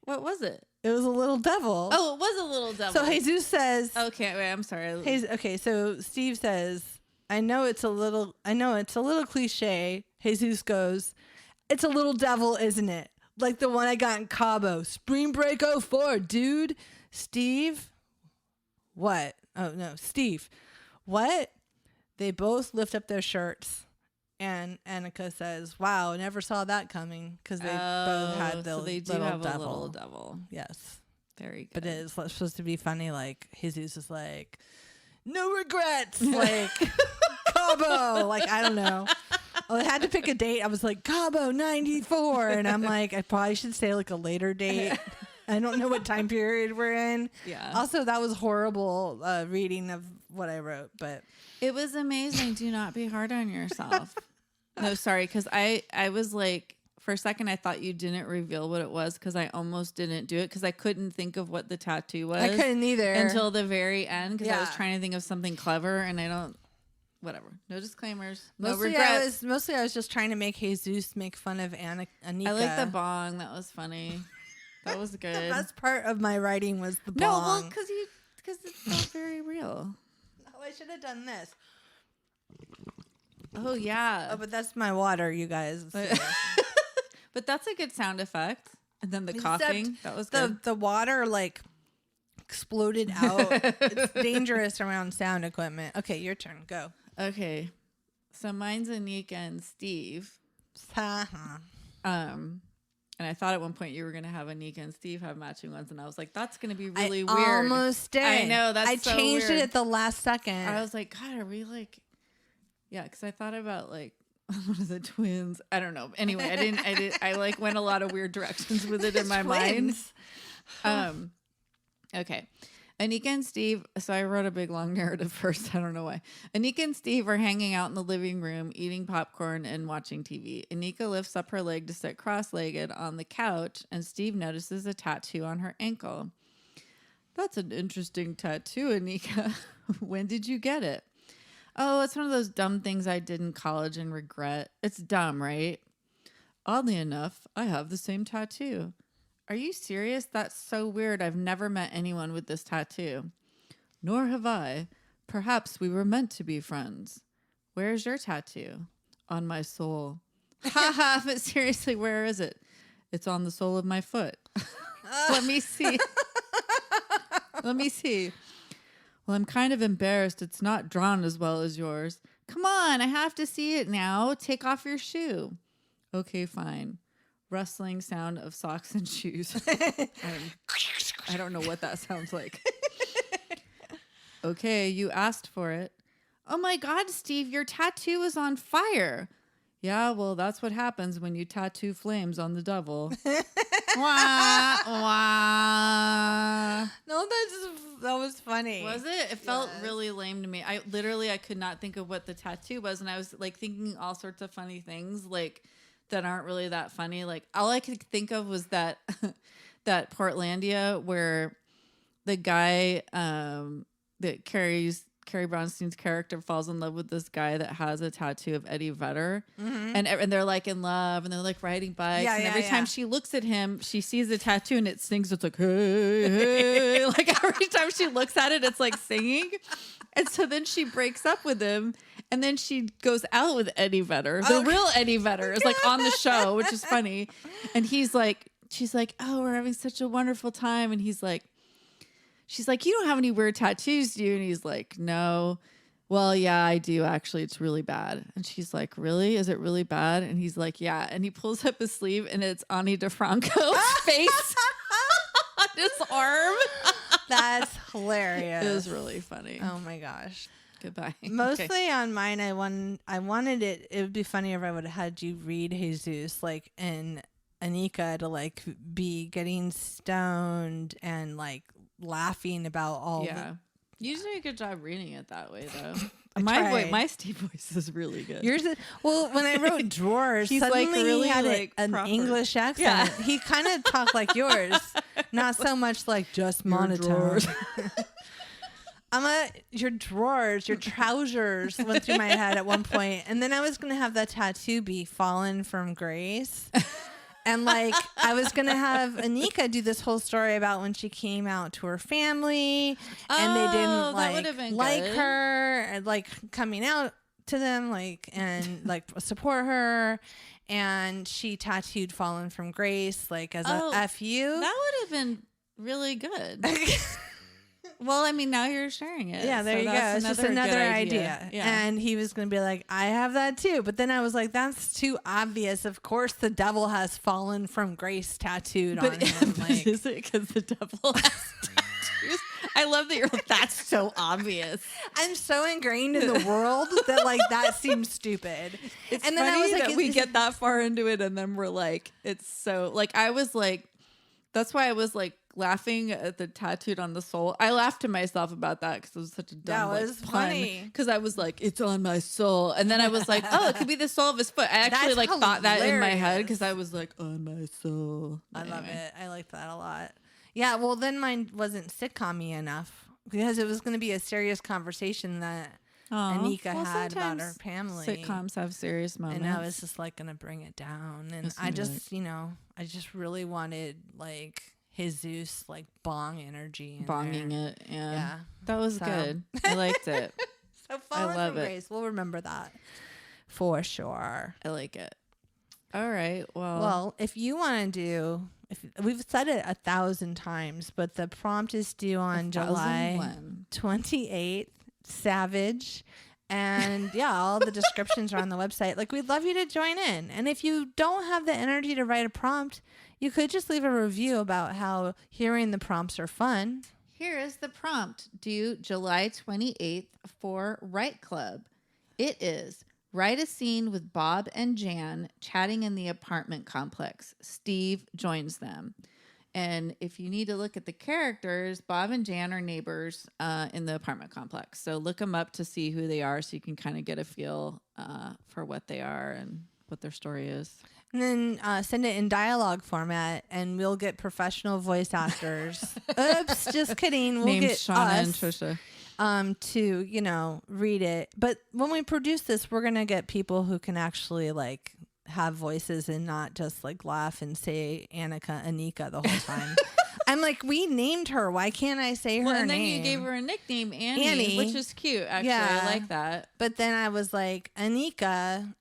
What was it? It was a little devil. Oh, it was a little devil. So Jesus says. Okay, wait, I'm sorry. Okay, so Steve says, I know it's a little cliche. Jesus goes, it's a little devil, isn't it? Like the one I got in Cabo. Spring break 04, dude. Steve. What? Oh, no. Steve. What? They both lift up their shirts. And Anika says, wow, never saw that coming. Because they both had the little devil. Yes. Very good. But it is supposed to be funny. Like, Jesus is like, no regrets. Like, Cabo. Like, I don't know. Well, I had to pick a date. I was like, Cabo 94. And I'm like, I probably should say like a later date. I don't know what time period we're in. Yeah. Also, that was horrible reading of what I wrote. But it was amazing. Do not be hard on yourself. No, sorry. Because I was like, for a second, I thought you didn't reveal what it was because I almost didn't do it because I couldn't think of what the tattoo was. I couldn't either. Until the very end because I was trying to think of something clever and I don't. Whatever. No disclaimers. No regrets. Mostly I was just trying to make Jesus make fun of Anika. I like the bong. That was funny. That was good. The best part of my writing was the bong. No, well, because it's not very real. Oh, I should have done this. Oh, yeah. Oh, but that's my water, you guys. But that's a good sound effect. And then the coughing. That was good. The water, like, exploded out. It's dangerous around sound equipment. Okay, your turn. Go. Okay. So mine's Anika and Steve. And I thought at one point you were going to have Anika and Steve have matching ones. And I was like, that's going to be really weird. I almost did. I know. That's I so changed weird. it at the last second. I was like, God, are we like... Yeah, because I thought about like one of the twins. I don't know. Anyway, I like went a lot of weird directions with it in my mind. Okay. Anika and Steve. So I wrote a big long narrative first. I don't know why. Anika and Steve are hanging out in the living room, eating popcorn and watching TV. Anika lifts up her leg to sit cross-legged on the couch, and Steve notices a tattoo on her ankle. That's an interesting tattoo, Anika. When did you get it? Oh, it's one of those dumb things I did in college and regret. It's dumb, right? Oddly enough, I have the same tattoo. Are you serious? That's so weird. I've never met anyone with this tattoo. Nor have I. Perhaps we were meant to be friends. Where's your tattoo? On my soul. Ha ha, but seriously, where is it? It's on the sole of my foot. Let me see. Let me see. Well, I'm kind of embarrassed. It's not drawn as well as yours. Come on, I have to see it now. Take off your shoe. Okay, fine. Rustling sound of socks and shoes. I don't know what that sounds like. Okay, you asked for it. Oh my God, Steve, your tattoo is on fire. Yeah, well, that's what happens when you tattoo flames on the devil. Wah, wah. No, that was funny. Was it? It felt really lame to me. I could not think of what the tattoo was, and I was like thinking all sorts of funny things like that aren't really that funny. Like all I could think of was that that Portlandia where the guy that Carrie Brownstein's character falls in love with this guy that has a tattoo of Eddie Vedder, and they're like in love, and they're like riding bikes, and every time she looks at him, she sees the tattoo and it sings. It's like hey, hey. Like every time she looks at it, it's like singing, and so then she breaks up with him, and then she goes out with Eddie Vedder. The real Eddie Vedder is like on the show, which is funny, and she's like, oh, we're having such a wonderful time, and he's like. She's like, you don't have any weird tattoos, do you? And he's like, no. Well, yeah, I do, actually. It's really bad. And she's like, really? Is it really bad? And he's like, yeah. And he pulls up his sleeve, and it's Ani DeFranco's face on his arm. That's hilarious. It was really funny. Oh, my gosh. Goodbye. Mostly on mine, I wanted it. It would be funny if I would have had you read Jesus, like, and Anika to, like, be getting stoned and, like, laughing about all you did a good job reading it that way though. My Steve voice is really good. Yours is, well, when I wrote drawers, he's suddenly like really, he had like an proper English accent. Yeah. He kind of talked like yours, not so much like just monotone. Your drawers, your trousers went through my head at one point, and then I was gonna have that tattoo be "Fallen from Grace." And like I was gonna have Anika do this whole story about when she came out to her family and they didn't like her and like coming out to them and support her, and she tattooed "Fallen from Grace" like as a FU. That would have been really good. Well, I mean, now you're sharing it. Yeah, there you go. It's just another idea. Yeah. And he was going to be like, I have that too. But then I was like, that's too obvious. Of course, the devil has "Fallen from Grace" tattooed on him. Like, is it because the devil has tattoos? I love that you're like, that's so obvious. I'm so ingrained in the world that like that seems stupid. It's and then funny I was like, that we get that far into it and then we're like, it's so like, I was like, that's why I was like, laughing at the tattooed on the soul. I laughed to myself about that because it was such a dumb that was funny. Because I was like, it's on my soul, and then I was like, oh, it could be the sole of his foot. I actually thought that in my head because I was like, on my soul. I love it. I like that a lot. Yeah. Well, then mine wasn't sitcom-y enough because it was going to be a serious conversation that Anika had about her family. Sitcoms have serious moments, and I was just like going to bring it down, and I just really wanted like Jesus like bong energy bonging there. It yeah that was good. I liked it. So Fallen from Grace, we'll remember that for sure. I like it. All right, well if you want to do, if we've said it 1,000 times, but the prompt is due on July 28th. Savage. And all the descriptions are on the website. Like, we'd love you to join in. And if you don't have the energy to write a prompt, you could just leave a review about how hearing the prompts are fun. Here is the prompt due July 28th for Write Club. It is: write a scene with Bob and Jan chatting in the apartment complex. Steve joins them. And if you need to look at the characters, Bob and Jan are neighbors in the apartment complex. So look them up to see who they are so you can kind of get a feel for what they are and what their story is. And then send it in dialogue format, and we'll get professional voice actors. Oops, just kidding. We'll Named get Shauna us. and Trisha. to, read it. But when we produce this, we're going to get people who can actually like have voices and not just like laugh and say Anika the whole time. I'm like, we named her. Why can't I say her name? And then you gave her a nickname, Annie, which is cute. Actually, I like that. But then I was like, Anika.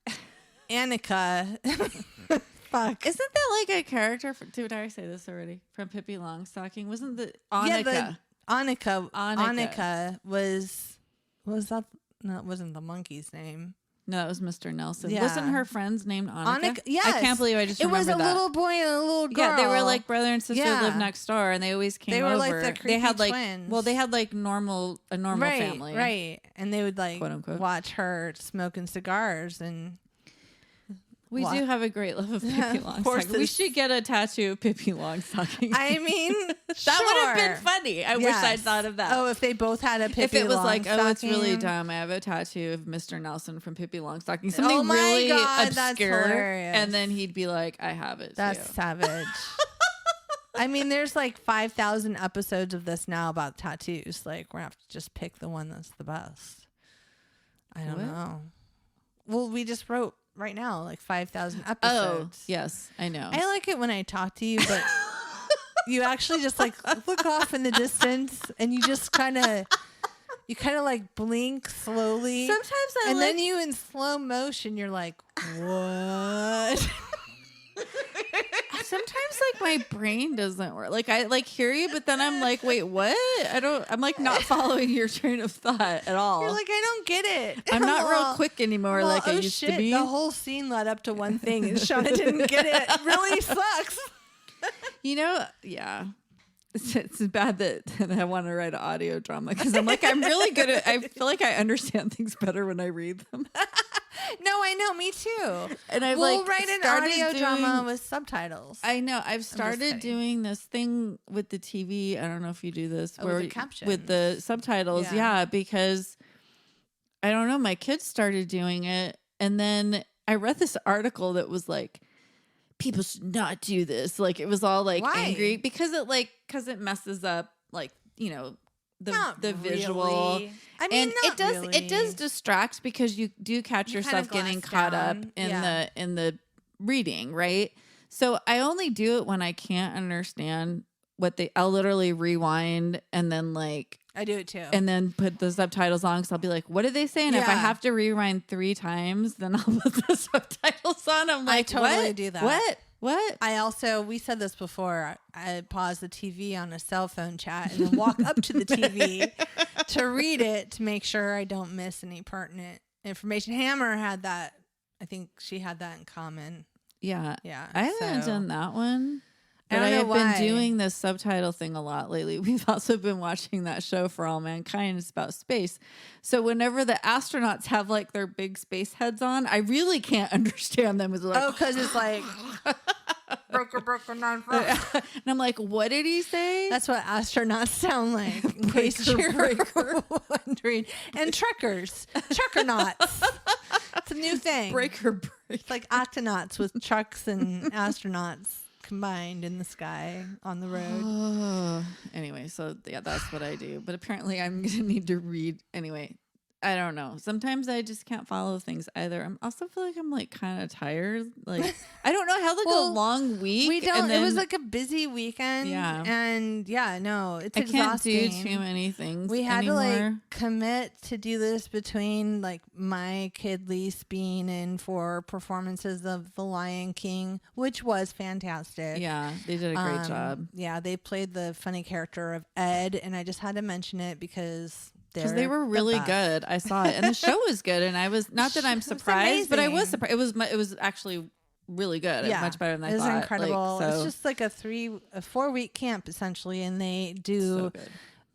Fuck. Isn't that like a character? Did I say this already? From Pippi Longstocking? Wasn't the Annika? Yeah, Annika was that? No, it wasn't the monkey's name. No, it was Mr. Nelson. Yeah. Wasn't her friends named Annika? Yes. I can't believe I just remembered that. It was a little boy and a little girl. Yeah, they were like brother and sister lived next door, and they always came over. They were like the creepy they had like twins. Well, they had like a normal family. Right. And they would like quote unquote watch her smoking cigars and we do have a great love of Pippi Longstocking. We should get a tattoo of Pippi Longstocking. I mean, that would have been funny. I wish I'd thought of that. Oh, if they both had a Pippi Longstocking. If it was like, oh, it's really dumb. I have a tattoo of Mr. Nelson from Pippi Longstocking. Something really obscure. That's hilarious. And then he'd be like, I have it. That's savage. I mean, there's like 5,000 episodes of this now about tattoos. Like, we're going to have to just pick the one that's the best. I don't know. Well, we just wrote right now like 5,000 episodes. Oh, yes, I know. I like it when I talk to you, but you actually just like look off in the distance and you just kind of like blink slowly. Sometimes and then you in slow motion, you're like, what? Sometimes like my brain doesn't work. Like I like hear you, but then I'm like, wait, what? I'm like not following your train of thought at all. You're like, I don't get it. I'm not real quick anymore like I used to be. The whole scene led up to one thing and Shauna didn't get it. It really sucks. Yeah. It's bad that I want to write an audio drama because I'm like, I'm really good at, I feel like I understand things better when I read them. No, I know, me too. And I've we'll write an audio drama with subtitles. I know. I've started doing this thing with the TV. I don't know if you do this with the captions. With the subtitles. Yeah, because I don't know. My kids started doing it, and then I read this article that was like, people should not do this. Like it was all like angry because it messes up like the visual. Really. I mean, and it does distract because you do catch yourself getting caught up in the reading, right? So I only do it when I can't understand I'll literally rewind and then like I do it too, and then put the subtitles on because I'll be like, what did they say? And if I have to rewind 3 times, then I'll put the subtitles on. I'm like, I totally do that. What? We said this before. I pause the TV on a cell phone chat and then walk up to the TV to read it to make sure I don't miss any pertinent information. Hammer had that. I think she had that in common. Yeah. Yeah. I haven't done that one. But I have been doing this subtitle thing a lot lately. We've also been watching that show For All Mankind. It's about space. So whenever the astronauts have like their big space heads on, I really can't understand them. It's like, because it's like broker 9 and I'm like, what did he say? That's what astronauts sound like. In case you're wondering. And truckernauts. It's a new thing. Break. It's like octonauts with trucks and astronauts combined in the sky on the road. Anyway, so yeah, that's what I do. But apparently I'm going to need to read. Anyway, I don't know. Sometimes I just can't follow things either. I also feel like I'm like kind of tired. Like I don't know. I had like a long week. We don't. It was like a busy weekend. Yeah. And no, it's I exhausting. Can't do too many things. We had anymore. to like commit to do this between like my kid Lise being in for performances of The Lion King, which was fantastic. Yeah, they did a great job. Yeah, they played the funny character of Ed, and I just had to mention it because they were really good. I saw it, and the show was good. And I was not that I'm surprised, but I was surprised. It was actually really good. Yeah, much better than I thought. It was incredible. It's just like a 4-week camp essentially, and they do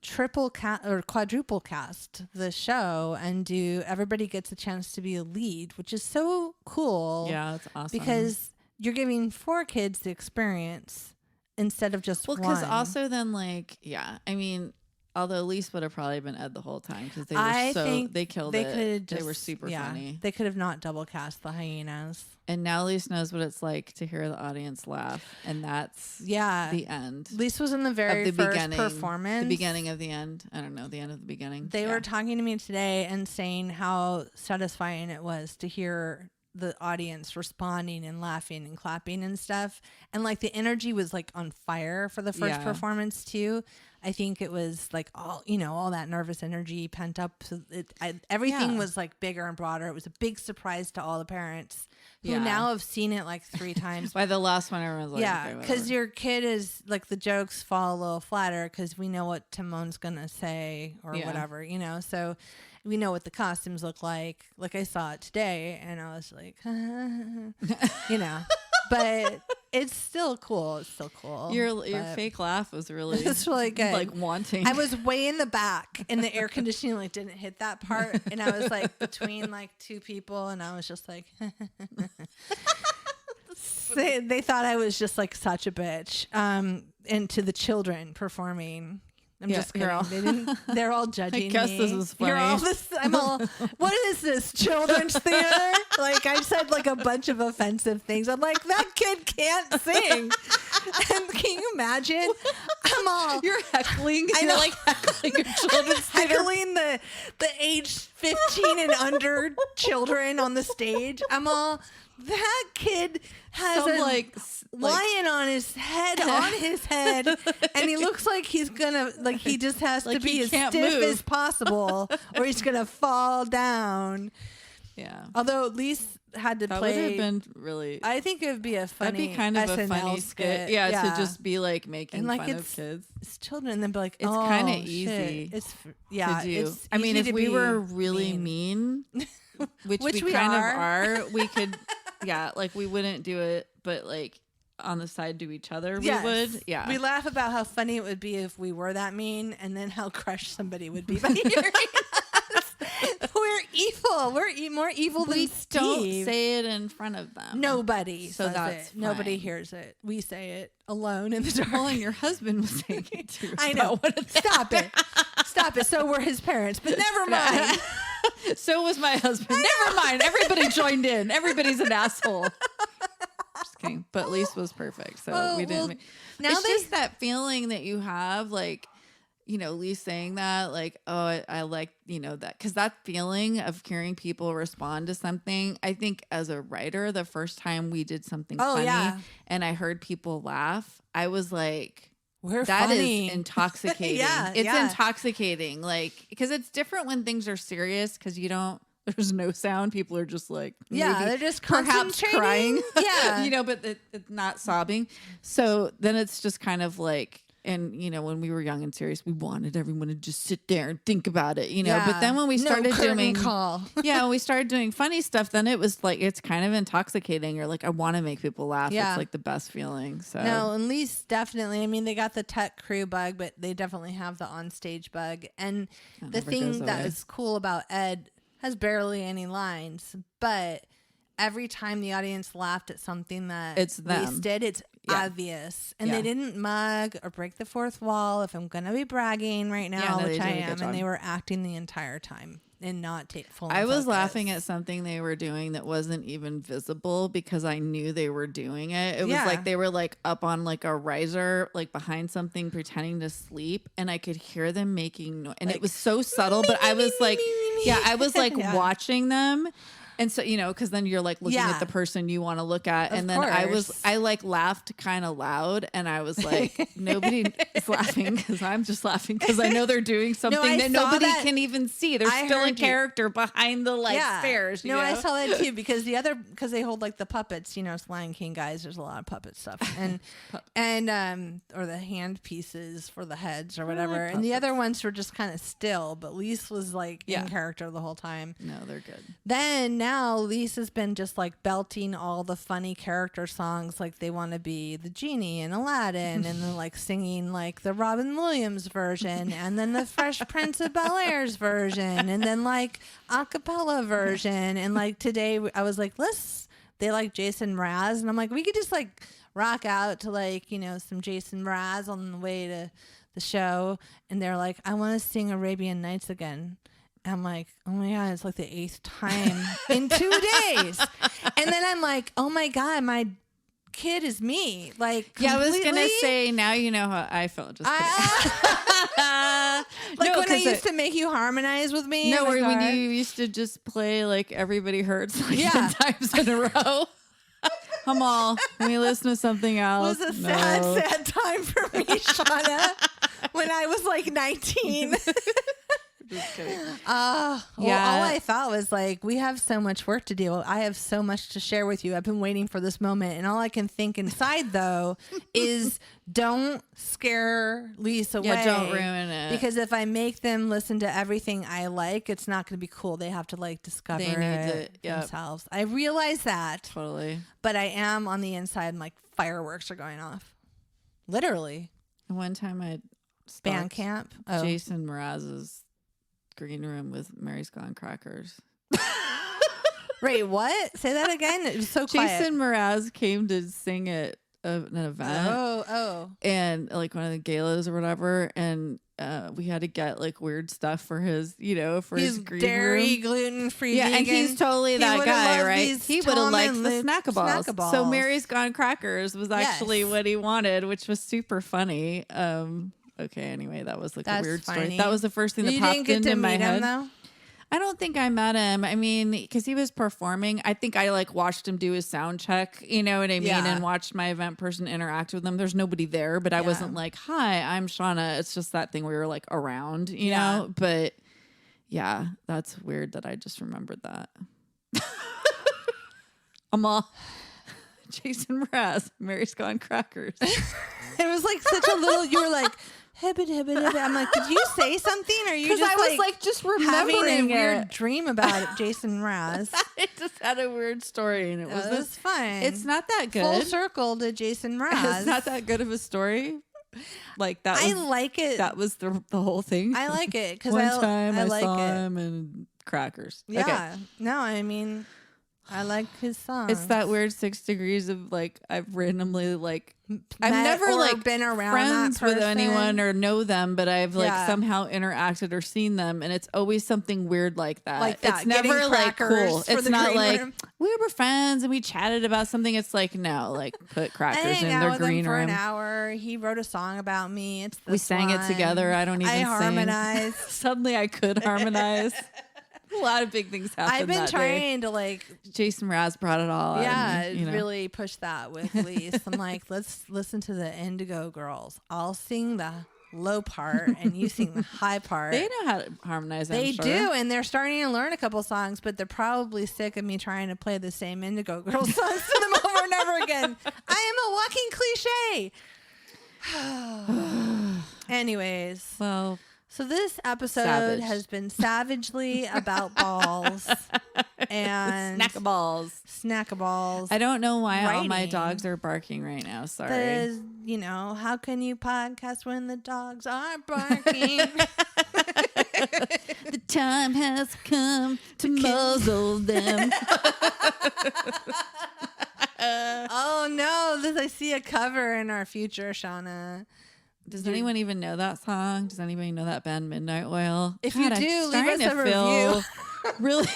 triple cast or quadruple cast the show, and everybody gets a chance to be a lead, which is so cool. Yeah, it's awesome because you're giving 4 kids the experience instead of just one. Because also then I mean. Although Lise would have probably been Ed the whole time because they killed it. They were super funny. They could have not double cast the hyenas. And now Lise knows what it's like to hear the audience laugh, and that's the end. Lise was in the very first performance. The beginning of the end. I don't know, the end of the beginning. They were talking to me today and saying how satisfying it was to hear the audience responding and laughing and clapping and stuff. And like the energy was like on fire for the first performance too. I think it was like all that nervous energy pent up. So everything was like bigger and broader. It was a big surprise to all the parents who now have seen it like 3 times. By the last one, everyone's like, because your kid is like the jokes fall a little flatter because we know what Timon's gonna say or whatever, so we know what the costumes look like. Like I saw it today and I was like, but it's still cool. It's still cool. Your fake laugh was really, it's really good. Like wanting. I was way in the back and the air conditioning like didn't hit that part. And I was like between like 2 people and I was just like, they thought I was just like such a bitch. And to the children performing. I'm just kidding. They're all judging me. I guess this is funny. I'm all, what is this, children's theater? Like, I said like a bunch of offensive things. I'm like, that kid can't sing. And can you imagine? I'm all... You're heckling. You're like heckling your children's theater. Heckling the age 15 and under children on the stage. I'm all... That kid has a lion on his head, and he looks like he's gonna, like he just has to be as stiff as possible, or he's gonna fall down. Yeah. Although Lise had to play. That would have been really. I think it would be a funny. That'd be kind of SNL a funny skit. Yeah, to just be like making fun of kids. It's children, and then be like, it's kind of easy. It's to do. I mean, if we were really mean, which we kind of are, we could. Yeah, like we wouldn't do it, but like on the side to each other, we would. Yeah. We laugh about how funny it would be if we were that mean and then how crushed somebody would be by hearing us. We're evil. We're more evil than Steve. Don't say it in front of them. Nobody says it. Fine. Nobody hears it. We say it alone in the dark. Well, and your husband was saying it too. I know. Stop it. Stop it. So were his parents, but never mind. So was my husband. Never mind. Everybody joined in. Everybody's an asshole. Just kidding. But Lise was perfect. So we didn't. Now it's just that feeling that you have, like, Lise saying that, like, oh, I like, that. Because that feeling of hearing people respond to something, I think as a writer, the first time we did something funny and I heard people laugh, I was like, We're that funny. Is intoxicating. It's intoxicating. Like, because it's different when things are serious because there's no sound. People are just like, they're just perhaps crying. Yeah. But it's not sobbing. So then it's just kind of like, and when we were young and serious, we wanted everyone to just sit there and think about it, But then when we started when we started doing funny stuff, then it was like it's kind of intoxicating. You're like, I want to make people laugh. Yeah. It's like the best feeling. So no, and Lise definitely. I mean, they got the tech crew bug, but they definitely have the onstage bug. And the thing that is cool about Ed has barely any lines, but every time the audience laughed at something that Lise did, it's obvious. And they didn't mug or break the fourth wall, if I'm going to be bragging right now, which I am. And they were acting the entire time and not take full I was laughing at something they were doing that wasn't even visible because I knew they were doing it. It was like they were like up on like a riser, like behind something, pretending to sleep. And I could hear them making noise. And it was so subtle, but I was like, I was like watching them. And so, because then you're like looking at the person you want to look at. And then I like laughed kind of loud and I was like, nobody is laughing because I'm just laughing because I know they're doing something that nobody can even see. There's still a character behind the stairs. No, I saw that too because because they hold like the puppets, it's Lion King guys. There's a lot of puppet stuff and or the hand pieces for the heads or whatever. And the other ones were just kind of still, but Lise was like in character the whole time. No, they're good. Then now Lise has been just like belting all the funny character songs, like they want to be the genie in Aladdin, and then like singing like the Robin Williams version, and then the Fresh Prince of Bel-Air's version, and then like a cappella version. And like today I was like, they like Jason Mraz, and I'm like, we could just like rock out to like some Jason Mraz on the way to the show, and they're like, I want to sing Arabian Nights again. And I'm like, oh my God, it's like the 8th time in 2 days. And then I'm like, oh my God, my kid is me. Like, yeah, completely? I was gonna say, now you know how I felt. Just like no, when I used to make you harmonize with me. No, when you used to just play like Everybody Hurts like 10 times in a row. Come on, let me listen to something else. It was a sad time for me, Shauna, when I was like 19. Just kidding. Well, all I thought was like, we have so much work to do. I have so much to share with you. I've been waiting for this moment. And all I can think inside, though, is don't scare Lisa away. Yeah, don't ruin it. Because if I make them listen to everything I like, it's not going to be cool. They have to like discover it themselves. I realize that. Totally. But I am on the inside, like fireworks are going off. Literally. One time I band camp. Jason Mraz's green room with Mary's Gone Crackers. Wait, what? Say that again. It was so quiet. Jason Mraz came to sing at an event. Oh. And like one of the galas or whatever. And we had to get like weird stuff for his, for his green dairy, room. gluten-free, yeah, vegan. And he's totally that guy, right? He would have liked the Snackaballs. So Mary's Gone Crackers was actually what he wanted, which was super funny. Okay, anyway, that was like a weird story. That was the first thing that popped into my head. Though? I don't think I met him. I mean, because he was performing. I think I like watched him do his sound check, you know what I mean? Yeah. And watched my event person interact with them. There's nobody there, but I wasn't like, hi, I'm Shauna. It's just that thing we were like around, you know? But yeah, that's weird that I just remembered that. I'm all Jason Mraz, Mary's Gone Crackers. It was like such a little, you were like, hibbit. I'm like, did you say something? Or you just I was like just remembering having a weird dream about it, Jason Mraz? I just had a weird story and it was fine. It's not that good. Full circle to Jason Mraz. It's not that good of a story. Like that. I like it. That was the whole thing. I like it because one time I like saw it. him and crackers. Yeah. Okay. No, I mean, I like his songs. It's that weird 6 degrees of like I've randomly like I've never like been around friends that with anyone or know them, but I've like somehow interacted or seen them, and it's always something weird like that. Like that. It's never like cool. It's not like we were friends and we chatted about something. It's like no, like put crackers in their green room for an hour. He wrote a song about me. It's we sang it together. I don't even sing. Harmonized. Suddenly I could harmonize. A lot of big things happened. I've been trying to like. Jason Mraz brought it all. Yeah, really push that with Lise. I'm like, let's listen to the Indigo Girls. I'll sing the low part and you sing the high part. They know how to harmonize. They do, and they're starting to learn a couple songs, but they're probably sick of me trying to play the same Indigo Girls songs to them over and over again. I am a walking cliche. Anyways, well. So this episode has been savagely about balls and snackaballs. I don't know why all my dogs are barking right now. Sorry. How can you podcast when the dogs are barking? The time has come to muzzle them. Oh no! I see a cover in our future, Shauna. Does anyone even know that song? Does anybody know that band Midnight Oil? If you do, leave us a review. Really?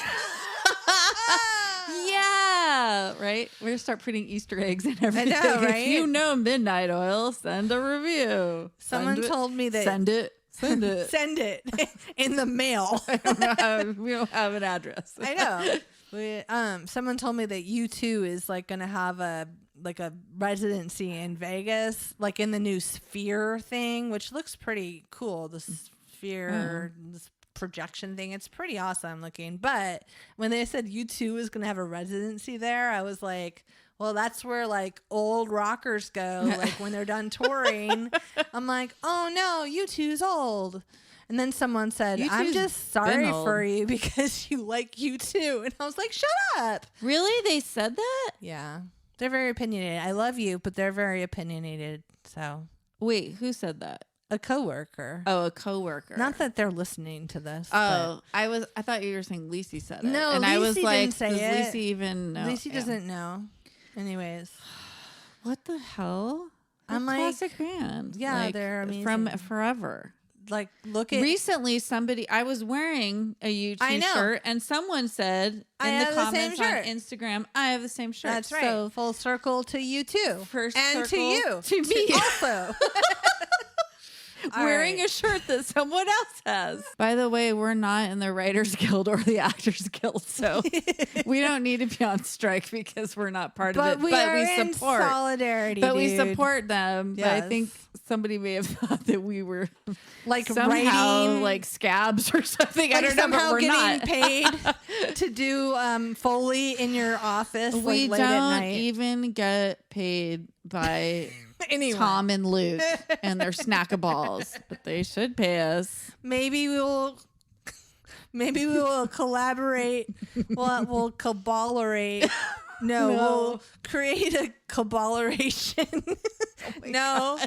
Yeah, right? We're going to start putting Easter eggs in everything. I know, right? If you know Midnight Oil, send a review. Someone told me that. Send it. Send it in the mail. We don't have an address. I know. Someone told me that U2 is like going to have a residency in Vegas, like in the new Sphere thing, which looks pretty cool. The Sphere, this projection thing, it's pretty awesome looking. But when they said U2 is going to have a residency there, I was like, well, that's where like old rockers go, like when they're done touring. I'm like, oh no, U2's old. And then someone said, U2's I'm just sorry for you because you like U2. And I was like, shut up. Really? They said that? Yeah. They're very opinionated. I love you, but they're very opinionated. So wait, who said that? A coworker. Oh, a coworker. Not that they're listening to this. Oh, I thought you were saying Lacey said it. No, and Lacey I was like, didn't say does it. Lacey even know? Lacey doesn't know. Anyways, what the hell? I'm like, classic band. Yeah, like, they're amazing. From forever. Like, look at recently I was wearing a U2 shirt and someone said in the comments on Instagram, I have the same shirt. That's right. So full circle to you too. First and circle to you. To me also. Wearing a shirt that someone else has. By the way, we're not in the Writers Guild or the Actors Guild, so we don't need to be on strike because we're not part of it. We support in solidarity. But dude. we support them. Yes. But I think somebody may have thought that we were like somehow writing, like scabs or something. Like I don't know, but we're getting not paid to do Foley in your office. We late don't at night. even get paid by anyway. Tom and Luke and their snackaballs, but they should pay us. Maybe we will collaborate. We'll caballerate. No, we'll create a caballeration. No,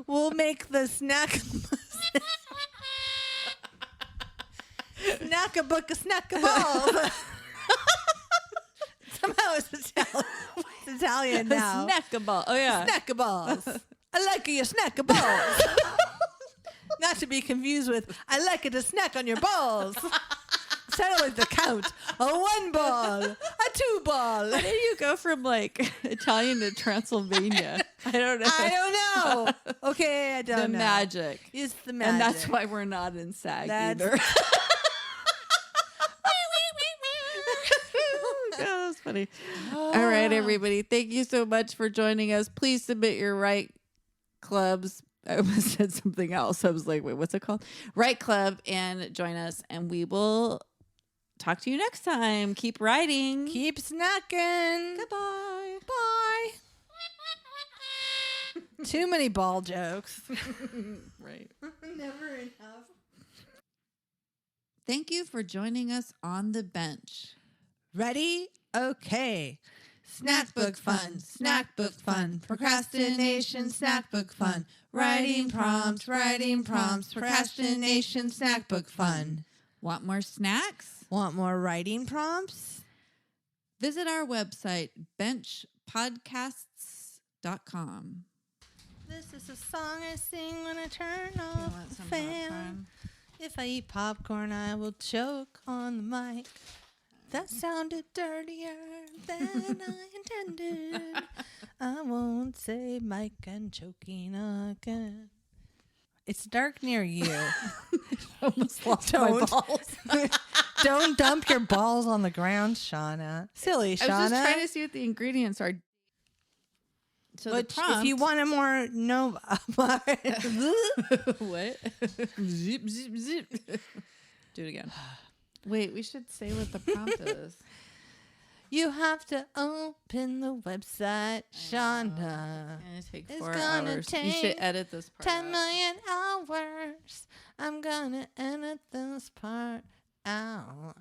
we'll make the snack-a-book a snack-a-ball. Somehow it's Italian now. Snackaball. Oh yeah. Snackaballs. I like your snackaballs. Not to be confused with I like it to snack on your balls. Sound like the count. A 1 ball. A 2 ball. How did you go from like Italian to Transylvania? I don't know. Okay, I don't know. The magic. It's the magic. And that's why we're not in SAG either. That's funny. All right, everybody. Thank you so much for joining us. Please submit your Write Clubs. I almost said something else. I was like, wait, what's it called? Write Club, and join us. And we will talk to you next time. Keep writing. Keep snacking. Goodbye. Bye. Too many ball jokes. Right. Never enough. Thank you for joining us on the bench. Ready? Okay. Snack book fun, snack book fun, procrastination, snack book fun, writing prompts, procrastination, snack book fun. Want more snacks? Want more writing prompts? Visit our website, benchpodcasts.com. This is a song I sing when I turn off the fan. If I eat popcorn, I will choke on the mic. That sounded dirtier than I intended. I won't say mic and choking again. It's dark near you. Almost lost my balls. Don't dump your balls on the ground, Shauna. Silly Shauna. I was just trying to see what the ingredients are. So which, if you want a more what? Zip, zip, zip. Do it again. Wait, we should say what the prompt is. You have to open the website, Shauna. It's gonna take 4 hours. You should edit this part 10 million hours. I'm gonna edit this part out.